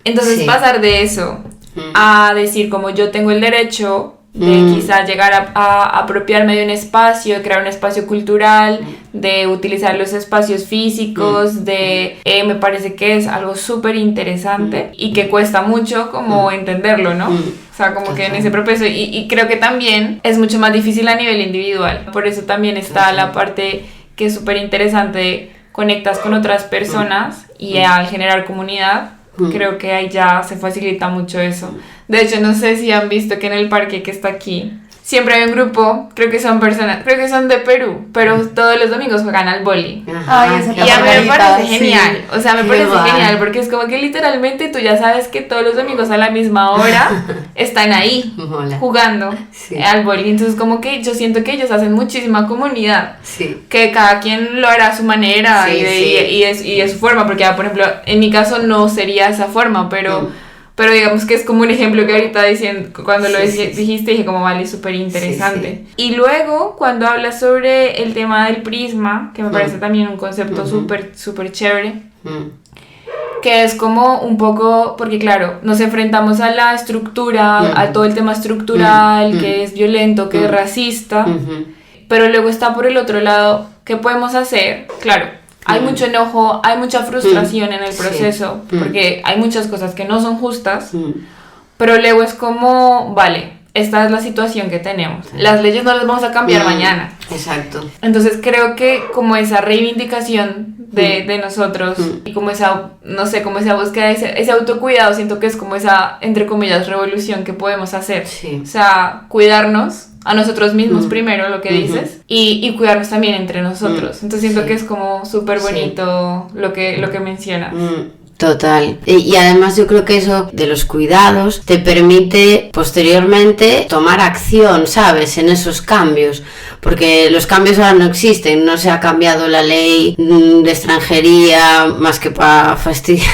Entonces pasar de eso a decir como yo tengo el derecho de quizás llegar a apropiarme de un espacio, de crear un espacio cultural, de utilizar los espacios físicos, me parece que es algo súper interesante y que cuesta mucho como entenderlo, ¿no? O sea, como que en ese proceso, y creo que también es mucho más difícil a nivel individual, por eso también está la parte que es súper interesante, conectas con otras personas y al generar comunidad, creo que ahí ya se facilita mucho eso. De hecho, no sé si han visto que en el parque que está aquí siempre hay un grupo, creo que son de Perú, pero todos los domingos juegan al boli. Ay, esa Y a mí me parece genial, sí. o sea, me Qué parece guay. genial, porque es como que literalmente tú ya sabes que todos los domingos a la misma hora están ahí Mola. jugando Sí. al boli, entonces como que yo siento que ellos hacen muchísima comunidad, Sí. que cada quien lo hará a su manera Sí, y de su forma, porque por ejemplo, en mi caso no sería esa forma, pero digamos que es como un ejemplo que ahorita diciendo, cuando lo dijiste dije como vale, súper interesante. Y luego cuando hablas sobre el tema del prisma, que me parece también un concepto súper chévere, que es como un poco, porque claro, nos enfrentamos a la estructura, a todo el tema estructural, que es violento, que es racista, pero luego está por el otro lado, ¿qué podemos hacer? Claro, hay mucho enojo, hay mucha frustración en el proceso, porque hay muchas cosas que no son justas, pero luego es como, vale, esta es la situación que tenemos, las leyes no las vamos a cambiar mañana. Exacto. Entonces creo que como esa reivindicación de nosotros y como esa, no sé, como esa búsqueda, ese autocuidado, siento que es como esa, entre comillas, revolución que podemos hacer. Sí. O sea, cuidarnos a nosotros mismos primero, lo que dices, y cuidarnos también entre nosotros. Entonces siento que es como súper bonito lo que mencionas. Total. Y además yo creo que eso de los cuidados te permite posteriormente tomar acción, ¿sabes? En esos cambios. Porque los cambios ahora no existen, no se ha cambiado la ley de extranjería más que para fastidiar.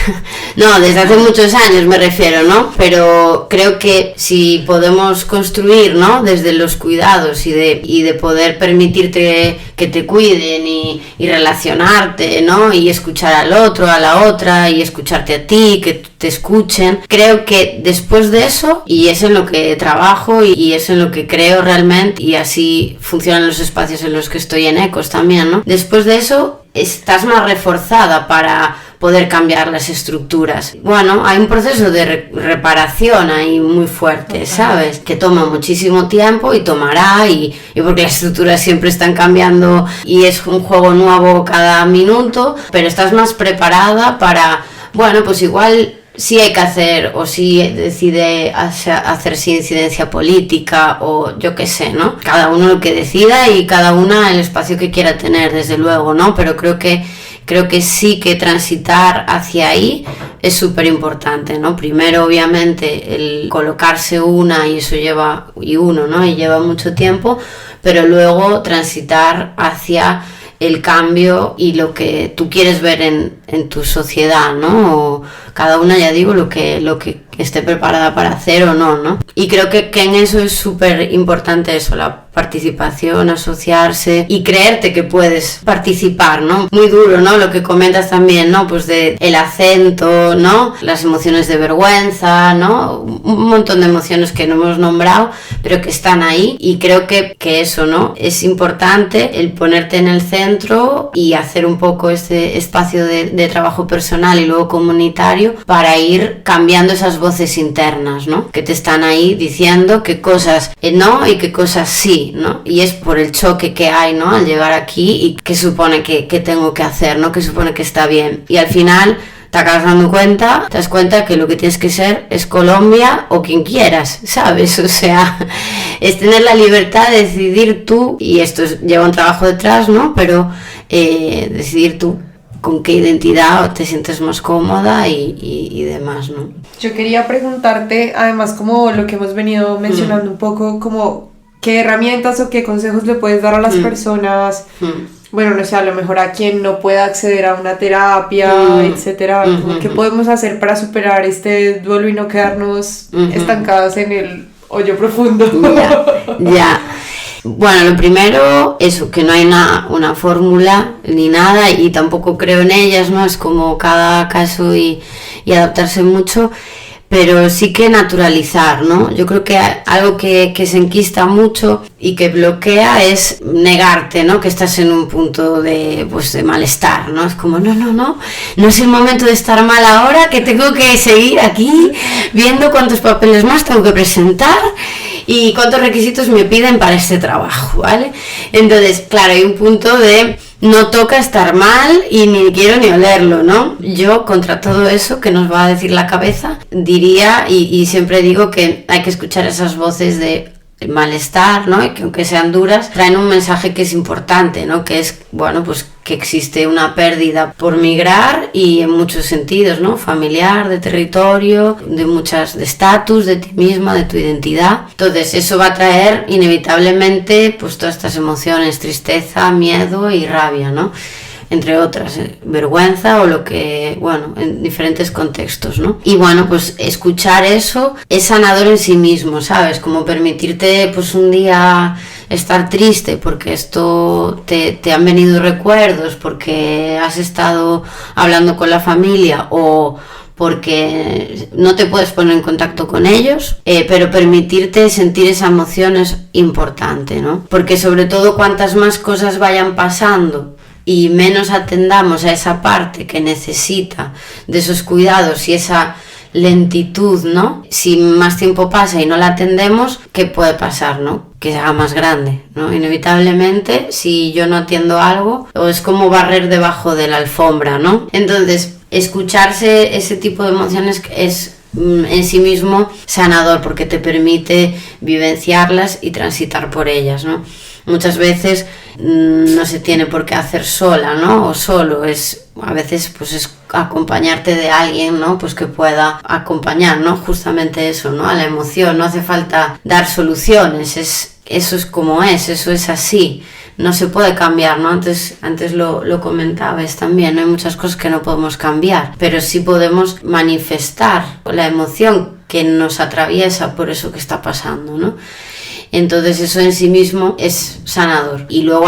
No, desde hace muchos años me refiero, ¿no? Pero creo que si podemos construir, ¿no? Desde los cuidados y de poder permitirte que te cuiden y relacionarte, ¿no? Y escuchar al otro, a la otra, y escucharte a ti, que te escuchen. Creo que después de eso, y es en lo que trabajo y es en lo que creo realmente, y así funcionan los espacios en los que estoy en Ecos también, ¿no? Después de eso estás más reforzada para poder cambiar las estructuras. Bueno, hay un proceso de reparación ahí muy fuerte, ¿sabes? Que toma muchísimo tiempo y tomará, y porque las estructuras siempre están cambiando y es un juego nuevo cada minuto, pero estás más preparada para, bueno, pues igual sí hay que hacer, o sí decide hacer sin incidencia política, o yo qué sé, ¿no? Cada uno lo que decida y cada una el espacio que quiera tener, desde luego, ¿no? Pero creo que sí que transitar hacia ahí es súper importante, ¿no? Primero, obviamente, el colocarse una, y eso lleva mucho tiempo, pero luego transitar hacia el cambio y lo que tú quieres ver en tu sociedad, ¿no? O cada una, ya digo, lo que esté preparada para hacer o no, ¿no? Y creo que en eso es súper importante eso, la participación, asociarse y creerte que puedes participar, ¿no? Muy duro, ¿no? Lo que comentas también, ¿no? Pues de el acento, ¿no? Las emociones de vergüenza, ¿no? Un montón de emociones que no hemos nombrado, pero que están ahí, y creo que eso, ¿no? Es importante el ponerte en el centro y hacer un poco este espacio de trabajo personal y luego comunitario para ir cambiando esas voces internas, ¿no? Que te están ahí diciendo qué cosas no y qué cosas sí, ¿no? Y es por el choque que hay, ¿no? Al llegar aquí, y qué supone que tengo que hacer, ¿no? Qué supone que está bien. Y al final te acabas te das cuenta que lo que tienes que ser es Colombia o quien quieras, ¿sabes? O sea, es tener la libertad de decidir tú, y esto lleva un trabajo detrás, ¿no? Pero decidir tú con qué identidad te sientes más cómoda y demás, ¿no? Yo quería preguntarte, además, como lo que hemos venido mencionando un poco, como qué herramientas o qué consejos le puedes dar a las personas, bueno, no sé, a lo mejor a quien no pueda acceder a una terapia, etcétera, como qué podemos hacer para superar este duelo y no quedarnos estancados en el hoyo profundo. Ya. Bueno, lo primero, eso, que no hay una fórmula ni nada, y tampoco creo en ellas, ¿no? Es como cada caso y adaptarse mucho, pero sí que naturalizar, ¿no? Yo creo que algo que se enquista mucho y que bloquea es negarte, ¿no? Que estás en un punto de malestar, ¿no? Es como, no es el momento de estar mal ahora, que tengo que seguir aquí viendo cuántos papeles más tengo que presentar y cuántos requisitos me piden para este trabajo, ¿vale? Entonces, claro, hay un punto de no toca estar mal y ni quiero ni olerlo, ¿no? Yo, contra todo eso que nos va a decir la cabeza, diría y siempre digo que hay que escuchar esas voces de malestar, ¿no? Y que aunque sean duras, traen un mensaje que es importante, ¿no? Que es, bueno, pues que existe una pérdida por migrar y en muchos sentidos, ¿no? Familiar, de territorio, de estatus, de ti misma, de tu identidad. Entonces eso va a traer inevitablemente pues todas estas emociones, tristeza, miedo y rabia, ¿no? Entre otras, vergüenza o lo que, bueno, en diferentes contextos, ¿no? Y bueno, pues escuchar eso es sanador en sí mismo, ¿sabes? Como permitirte pues un día estar triste porque esto te han venido recuerdos, porque has estado hablando con la familia o porque no te puedes poner en contacto con ellos, pero permitirte sentir esa emoción es importante, ¿no? Porque sobre todo cuantas más cosas vayan pasando y menos atendamos a esa parte que necesita de esos cuidados y esa lentitud, ¿no? Si más tiempo pasa y no la atendemos, ¿qué puede pasar, no? Que se haga más grande, ¿no? Inevitablemente, si yo no atiendo algo, o es como barrer debajo de la alfombra, ¿no? Entonces, escucharse ese tipo de emociones es en sí mismo sanador porque te permite vivenciarlas y transitar por ellas, ¿no? Muchas veces no se tiene por qué hacer sola, ¿no? O solo, a veces pues es acompañarte de alguien, ¿no? Pues que pueda acompañar, ¿no? Justamente eso, ¿no? A la emoción, no hace falta dar soluciones, eso es como eso es así, no se puede cambiar, ¿no? Antes lo comentabas también, ¿no? Hay muchas cosas que no podemos cambiar, pero sí podemos manifestar la emoción que nos atraviesa por eso que está pasando, ¿no? Entonces eso en sí mismo es sanador. Y luego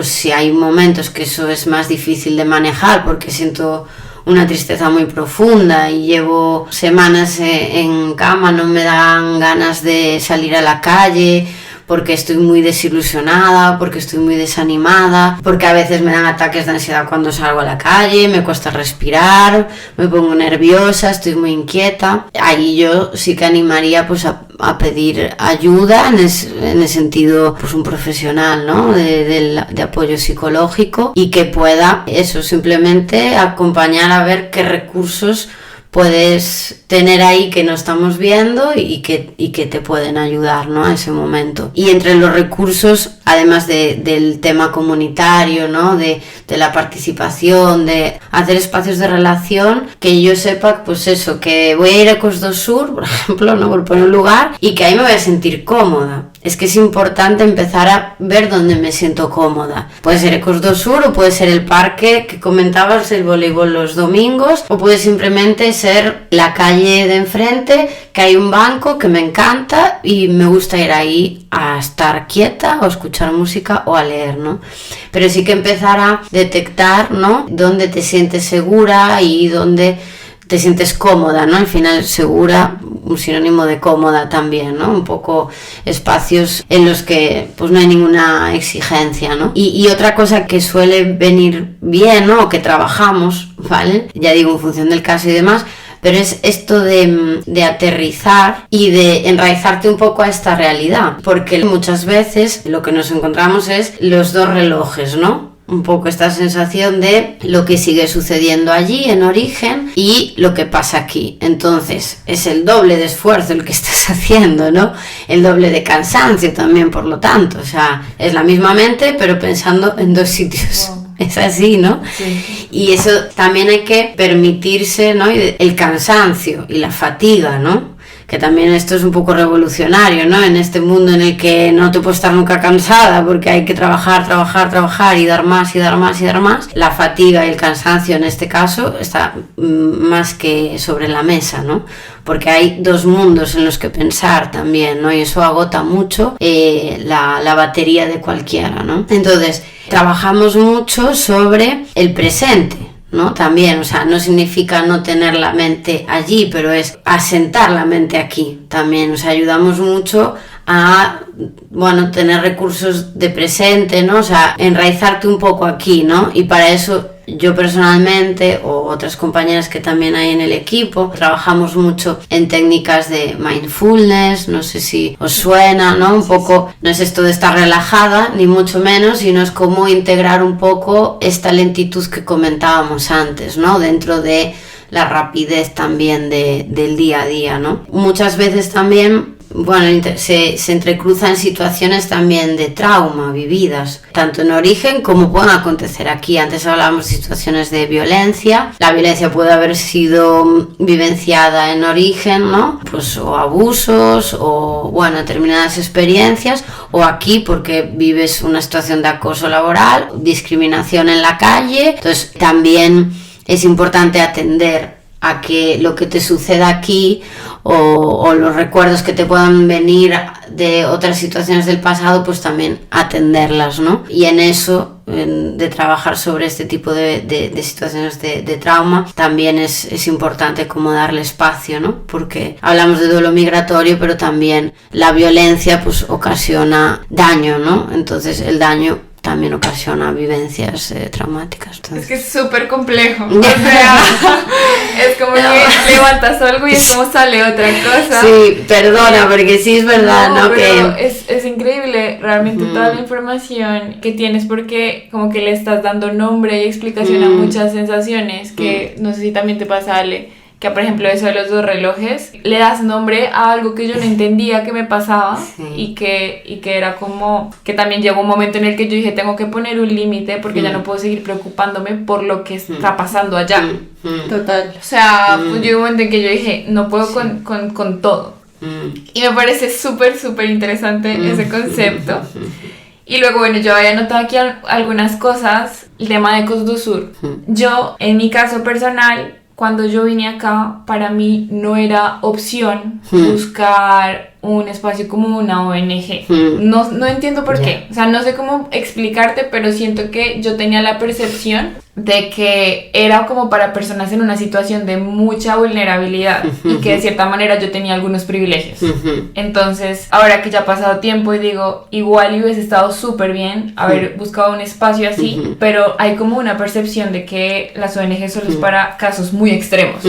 si hay momentos que eso es más difícil de manejar porque siento una tristeza muy profunda y llevo semanas en cama, no me dan ganas de salir a la calle porque estoy muy desilusionada, porque estoy muy desanimada, porque a veces me dan ataques de ansiedad cuando salgo a la calle, me cuesta respirar, me pongo nerviosa, estoy muy inquieta. Ahí yo sí que animaría pues a pedir ayuda en el sentido pues un profesional, ¿no? de apoyo psicológico y que pueda eso simplemente acompañar a ver qué recursos puedes tener ahí que no estamos viendo y que te pueden ayudar, ¿no? A ese momento. Y entre los recursos, además del tema comunitario, ¿no? De la participación, de hacer espacios de relación, que yo sepa, pues eso, que voy a ir a Ecos do Sur, por ejemplo, ¿no? Por poner un lugar, y que ahí me voy a sentir cómoda. Es que es importante empezar a ver dónde me siento cómoda. Puede ser Ecos do Sur o puede ser el parque que comentabas, el voleibol los domingos, o puede simplemente ser la calle de enfrente, que hay un banco que me encanta y me gusta ir ahí a estar quieta o escuchar música o a leer, ¿no? Pero sí que empezar a detectar, ¿no? Dónde te sientes segura y dónde te sientes cómoda, ¿no? Al final segura, un sinónimo de cómoda también, ¿no? Un poco espacios en los que pues no hay ninguna exigencia, ¿no? Y otra cosa que suele venir bien, ¿no? Que trabajamos, ¿vale? Ya digo, en función del caso y demás, pero es esto de aterrizar y de enraizarte un poco a esta realidad, porque muchas veces lo que nos encontramos es los dos relojes, ¿no? Un poco esta sensación de lo que sigue sucediendo allí en origen y lo que pasa aquí. Entonces es el doble de esfuerzo el que estás haciendo, ¿no? El doble de cansancio también, por lo tanto. O sea, es la misma mente, pero pensando en dos sitios. Wow. Es así, ¿no? Sí. Y eso también hay que permitirse, ¿no? El cansancio y la fatiga, ¿no? Que también esto es un poco revolucionario, ¿no? En este mundo en el que no te puedes estar nunca cansada porque hay que trabajar y dar más y dar más y dar más. La fatiga y el cansancio en este caso está más que sobre la mesa, ¿no? Porque hay dos mundos en los que pensar también, ¿no? Y eso agota mucho la batería de cualquiera, ¿no? Entonces, trabajamos mucho sobre el presente, ¿no? También, o sea, no significa no tener la mente allí, pero es asentar la mente aquí también, o sea, ayudamos mucho a, bueno, tener recursos de presente, ¿no? O sea, enraizarte un poco aquí, ¿no? Y para eso yo personalmente o otras compañeras que también hay en el equipo trabajamos mucho en técnicas de mindfulness, no sé si os suena, ¿no? Un poco, no es esto de estar relajada ni mucho menos, sino es como integrar un poco esta lentitud que comentábamos antes, ¿no? Dentro de la rapidez también del día a día, ¿no? Muchas veces también bueno, se entrecruzan situaciones también de trauma vividas, tanto en origen como pueden acontecer aquí. Antes hablábamos de situaciones de violencia. La violencia puede haber sido vivenciada en origen, ¿no? Pues o abusos o, bueno, determinadas experiencias, o aquí porque vives una situación de acoso laboral, discriminación en la calle. Entonces también es importante atender a que lo que te suceda aquí o los recuerdos que te puedan venir de otras situaciones del pasado, pues también atenderlas, ¿no? Y en eso, de trabajar sobre este tipo de situaciones de trauma, también es importante como darle espacio, ¿no? Porque hablamos de duelo migratorio, pero también la violencia pues ocasiona daño, ¿no? Entonces el daño también ocasiona vivencias traumáticas. Entonces... Es que es súper complejo. O sea, es como que levantas algo y es como sale otra cosa. Sí, perdona, porque sí es verdad, ¿no? Pero es increíble realmente toda la información que tienes, porque como que le estás dando nombre y explicación a muchas sensaciones que no sé si también te pasa, Ale, que por ejemplo eso de los 2 relojes, le das nombre a algo que yo no entendía que me pasaba. Sí. y que era como, que también llegó un momento en el que yo dije, tengo que poner un límite porque ya no puedo seguir preocupándome por lo que está pasando allá. Total. O sea, pues llegó un momento en que yo dije, no puedo con todo. Y me parece súper, súper interesante ese concepto. Y luego, bueno, yo había notado aquí algunas cosas, el tema de Ecosur. Yo, en mi caso personal, cuando yo vine acá, para mí no era opción buscar un espacio como una ONG. No entiendo por qué. O sea, no sé cómo explicarte, pero siento que yo tenía la percepción de que era como para personas en una situación de mucha vulnerabilidad y que de cierta manera yo tenía algunos privilegios. Entonces, ahora que ya ha pasado tiempo y digo, igual hubiese estado súper bien haber buscado un espacio así, pero hay como una percepción de que las ONG solo es para casos muy extremos.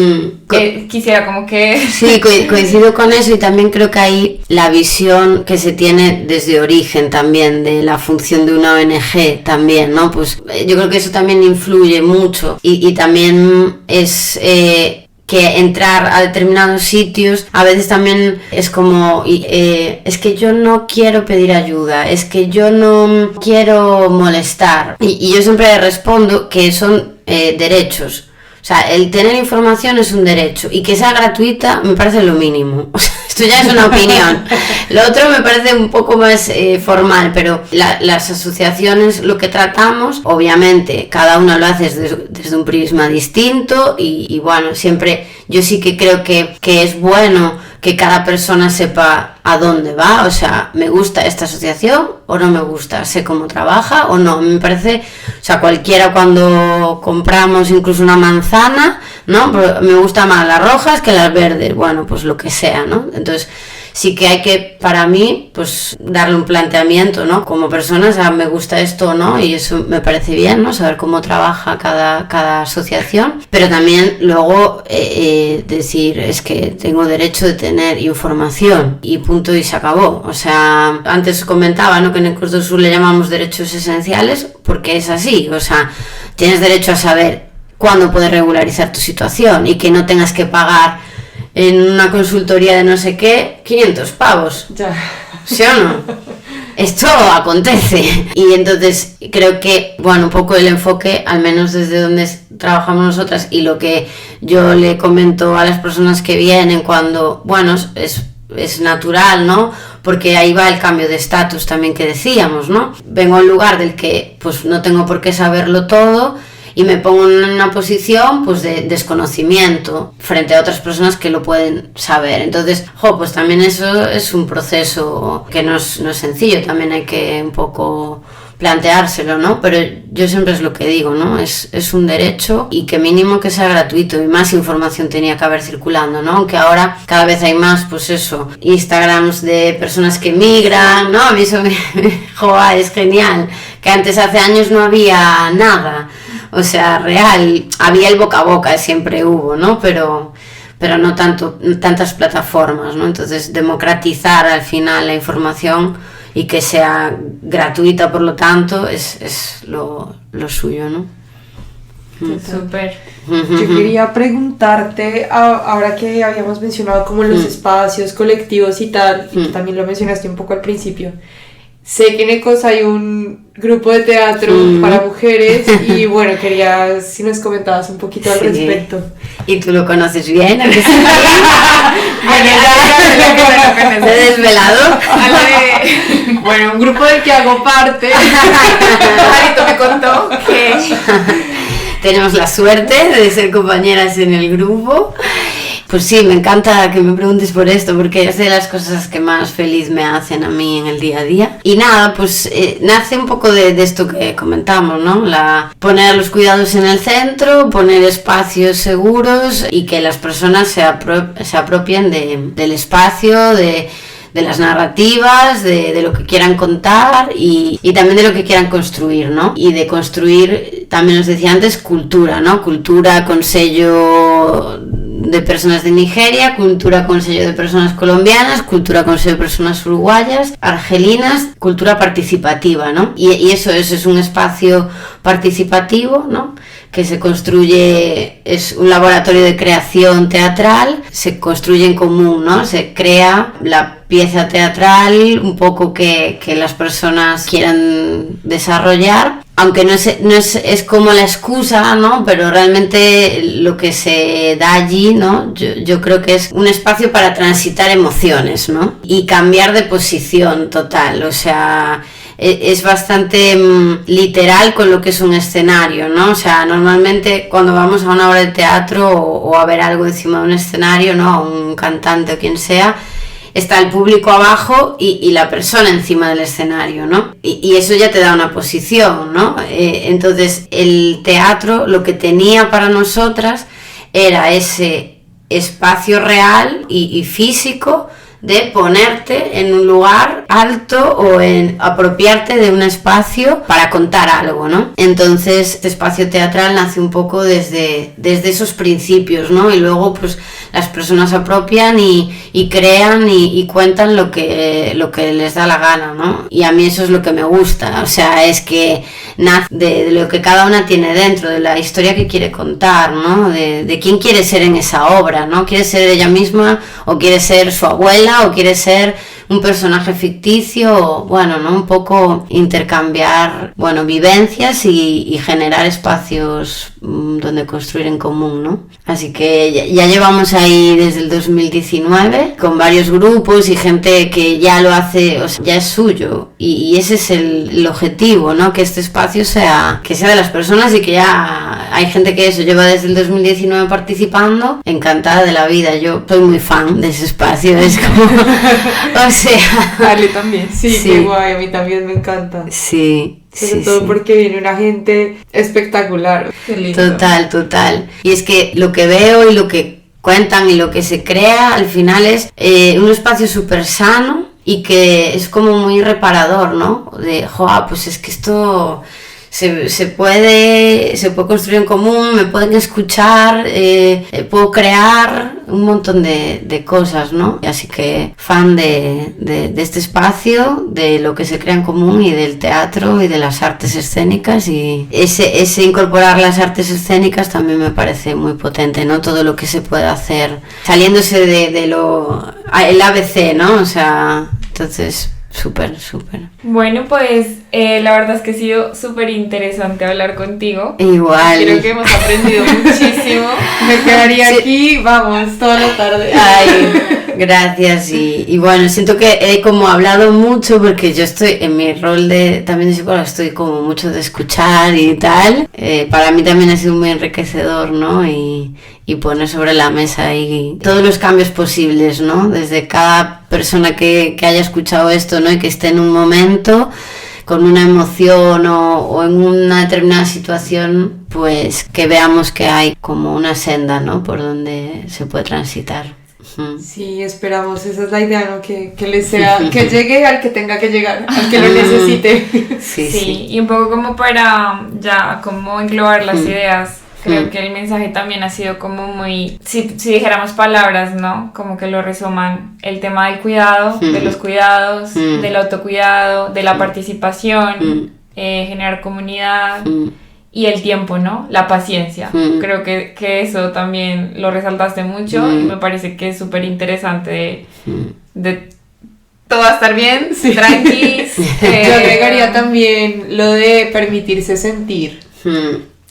Quisiera como que... Sí, coincido con eso, y también creo que hay la visión que se tiene desde origen también de la función de una ONG también, ¿no? Pues yo creo que eso también influye mucho, y también es que entrar a determinados sitios a veces también es como es que yo no quiero pedir ayuda, es que yo no quiero molestar, y yo siempre respondo que son derechos. O sea, el tener información es un derecho, y que sea gratuita me parece lo mínimo. O sea, esto ya es una opinión. Lo otro me parece un poco más formal, pero las asociaciones, lo que tratamos, obviamente cada uno lo hace desde un prisma distinto, y bueno, siempre yo sí que creo que es bueno que cada persona sepa a dónde va. O sea, me gusta esta asociación o no me gusta, sé cómo trabaja o no. Me parece, o sea, cualquiera, cuando compramos incluso una manzana, ¿no? Pero me gustan más las rojas que las verdes, bueno, pues lo que sea, ¿no? Entonces sí que hay que, para mí, pues darle un planteamiento, ¿no? Como persona, o sea, me gusta esto o no, y eso me parece bien, ¿no? Saber cómo trabaja cada asociación, pero también luego decir, es que tengo derecho de tener información, y punto, y se acabó. O sea, antes comentaba, ¿no?, que en Ecosur le llamamos derechos esenciales, porque es así. O sea, tienes derecho a saber cuándo puedes regularizar tu situación y que no tengas que pagar en una consultoría de no sé qué 500 pavos. Ya. ¿Sí o no? Esto acontece. Y entonces creo que, bueno, un poco el enfoque, al menos desde donde trabajamos nosotras, y lo que yo le comento a las personas que vienen cuando, bueno, es natural, ¿no? Porque ahí va el cambio de estatus también que decíamos, ¿no? Vengo a un lugar del que pues no tengo por qué saberlo todo, y me pongo en una posición pues de desconocimiento frente a otras personas que lo pueden saber. Entonces, pues también eso es un proceso que no es sencillo, también hay que un poco planteárselo, ¿no? Pero yo siempre es lo que digo, ¿no? Es un derecho, y que mínimo que sea gratuito, y más información tenía que haber circulando, ¿no? Aunque ahora cada vez hay más, pues eso, Instagrams de personas que migran, ¿no? A mí eso es genial, que antes, hace años, no había nada. O sea, real, había el boca a boca, siempre hubo, ¿no? Pero no tantas plataformas, ¿no? Entonces, democratizar al final la información y que sea gratuita, por lo tanto, es lo suyo, ¿no? Súper. Yo quería preguntarte, ahora que habíamos mencionado como los espacios colectivos y tal, y también lo mencionaste un poco al principio, sé que en Ecos hay un grupo de teatro para mujeres y bueno, quería si nos comentabas un poquito al respecto. ¿Y tú lo conoces bien? ¿Te he desvelado? Bueno, un grupo del que hago parte. Marito me contó que tenemos la suerte de ser compañeras en el grupo. Pues sí, me encanta que me preguntes por esto, porque es de las cosas que más feliz me hacen a mí en el día a día. Y nada, pues nace un poco de esto que comentamos, ¿no? Poner los cuidados en el centro, poner espacios seguros y que las personas se apropien del espacio, de las narrativas, de lo que quieran contar y también de lo que quieran construir, ¿no? Y de construir, también os decía antes, cultura, ¿no? Cultura con sello de personas de Nigeria, cultura con sello de personas colombianas, cultura con sello de personas uruguayas, argelinas, cultura participativa, ¿no? Y eso es un espacio participativo, ¿no? Que se construye, es un laboratorio de creación teatral, se construye en común, ¿no? Se crea la pieza teatral un poco que las personas quieran desarrollar, aunque no es como la excusa, ¿no? Pero realmente lo que se da allí, ¿no? Yo creo que es un espacio para transitar emociones, ¿no? Y cambiar de posición total, o sea, es bastante literal con lo que es un escenario, ¿no? O sea, normalmente cuando vamos a una obra de teatro o a ver algo encima de un escenario, ¿no? A un cantante o quien sea, está el público abajo y la persona encima del escenario, ¿no? Y eso ya te da una posición, ¿no? Entonces, el teatro lo que tenía para nosotras era ese espacio real y físico de ponerte en un lugar alto o en apropiarte de un espacio para contar algo, ¿no? Entonces este espacio teatral nace un poco desde esos principios, ¿no? Y luego pues las personas apropian y crean y cuentan lo que les da la gana, ¿no? Y a mí eso es lo que me gusta, o sea, es que nace de lo que cada una tiene dentro, de la historia que quiere contar, ¿no? De quién quiere ser en esa obra, ¿no? ¿Quiere ser ella misma o quiere ser su abuela o quiere ser un personaje ficticio? O, bueno, ¿no? Un poco intercambiar, bueno, vivencias y generar espacios donde construir en común, ¿no? Así que ya llevamos ahí desde el 2019 con varios grupos y gente que ya lo hace, o sea, ya es suyo y ese es el objetivo, ¿no? Que este espacio sea de las personas y que ya hay gente que eso lleva desde el 2019 participando, encantada de la vida. Yo soy muy fan de ese espacio, es como o sea, Ale también, sí, qué guay, a mí también me encanta. Sí. Sobre todo porque viene una gente espectacular. Total. Y es que lo que veo y lo que cuentan y lo que se crea al final es un espacio súper sano y que es como muy reparador, ¿no? Pues es que esto se puede construir en común, me pueden escuchar, puedo crear un montón de cosas, ¿no? Así que fan de este espacio, de lo que se crea en común y del teatro y de las artes escénicas, y ese incorporar las artes escénicas también me parece muy potente, ¿no? Todo lo que se puede hacer saliéndose de el ABC, ¿no? O sea, entonces súper. Bueno, pues la verdad es que ha sido súper interesante hablar contigo. Igual. Creo que hemos aprendido muchísimo. Me quedaría aquí, vamos, toda la tarde. Ay, gracias. Y bueno, siento que he como hablado mucho porque yo estoy en mi rol también de psicóloga, estoy como mucho de escuchar y tal. Para mí también ha sido muy enriquecedor, ¿no? Y poner sobre la mesa y todos los cambios posibles, ¿no? Desde cada persona que haya escuchado esto, ¿no? Y que esté en un momento con una emoción o en una determinada situación, pues que veamos que hay como una senda, ¿no? Por donde se puede transitar. Sí, esperamos, esa es la idea, ¿no? Que les sea, que llegue al que tenga que llegar, al que lo necesite. Sí, y un poco como para ya como englobar las ideas. Creo que el mensaje también ha sido como muy, si dijéramos palabras, ¿no? Como que lo resuman, el tema del cuidado, de los cuidados, del autocuidado, de la participación, generar comunidad y el tiempo, ¿no? La paciencia. Creo que eso también lo resaltaste mucho y me parece que es súper interesante de todo va a estar bien, tranquis. Yo agregaría también lo de permitirse sentir.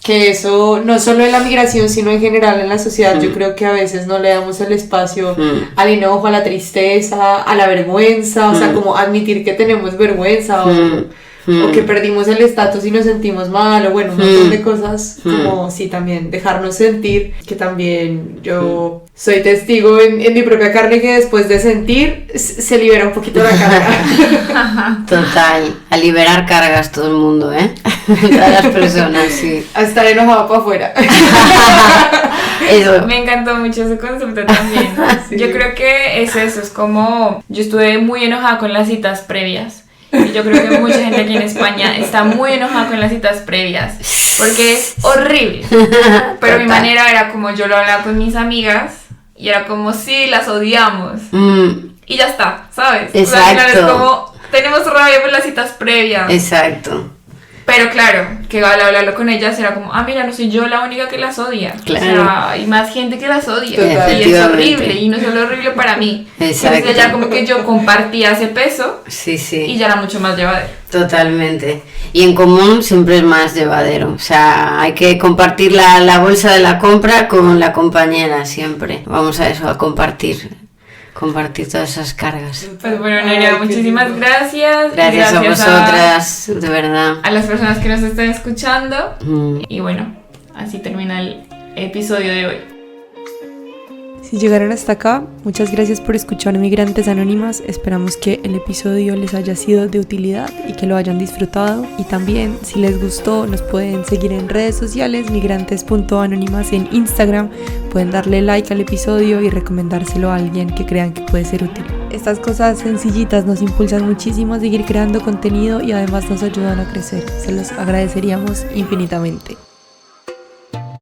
Que eso, no solo en la migración, sino en general en la sociedad, yo creo que a veces no le damos el espacio al enojo, a la tristeza, a la vergüenza, o sea, como admitir que tenemos vergüenza o que perdimos el estatus y nos sentimos mal, o bueno, un montón de cosas, como sí, también dejarnos sentir, que también yo soy testigo en mi propia carne que después de sentir se libera un poquito la carga. Total, a liberar cargas todo el mundo, todas las personas, sí. A estar enojado para afuera. Eso. Me encantó mucho ese concepto también. Sí. Yo creo que es eso, es como, yo estuve muy enojada con las citas previas. Y yo creo que mucha gente aquí en España está muy enojada con las citas previas porque es horrible. Pero mi manera era como yo lo hablaba con mis amigas y era como sí, las odiamos y ya está, ¿sabes? Exacto. O sea, al final es como tenemos rabia por las citas previas. Exacto. Pero claro, que al hablarlo con ellas era como, mira, no soy yo la única que las odia. Claro. O sea, hay más gente que las odia. Total. Y es horrible, y no solo horrible para mí. Exacto. Entonces ya como que yo compartía ese peso. Sí. Y ya era mucho más llevadero. Totalmente. Y en común siempre es más llevadero. O sea, hay que compartir la bolsa de la compra con la compañera siempre. Vamos a eso, a compartir todas esas cargas. Pues bueno, Nerea, muchísimas gracias. Gracias a vosotras, de verdad. A las personas que nos están escuchando. Y bueno, así termina el episodio de hoy. Si llegaron hasta acá, muchas gracias por escuchar Migrantes Anónimas. Esperamos que el episodio les haya sido de utilidad y que lo hayan disfrutado. Y también, si les gustó, nos pueden seguir en redes sociales, migrantes.anónimas en Instagram. Pueden darle like al episodio y recomendárselo a alguien que crean que puede ser útil. Estas cosas sencillitas nos impulsan muchísimo a seguir creando contenido y además nos ayudan a crecer. Se los agradeceríamos infinitamente.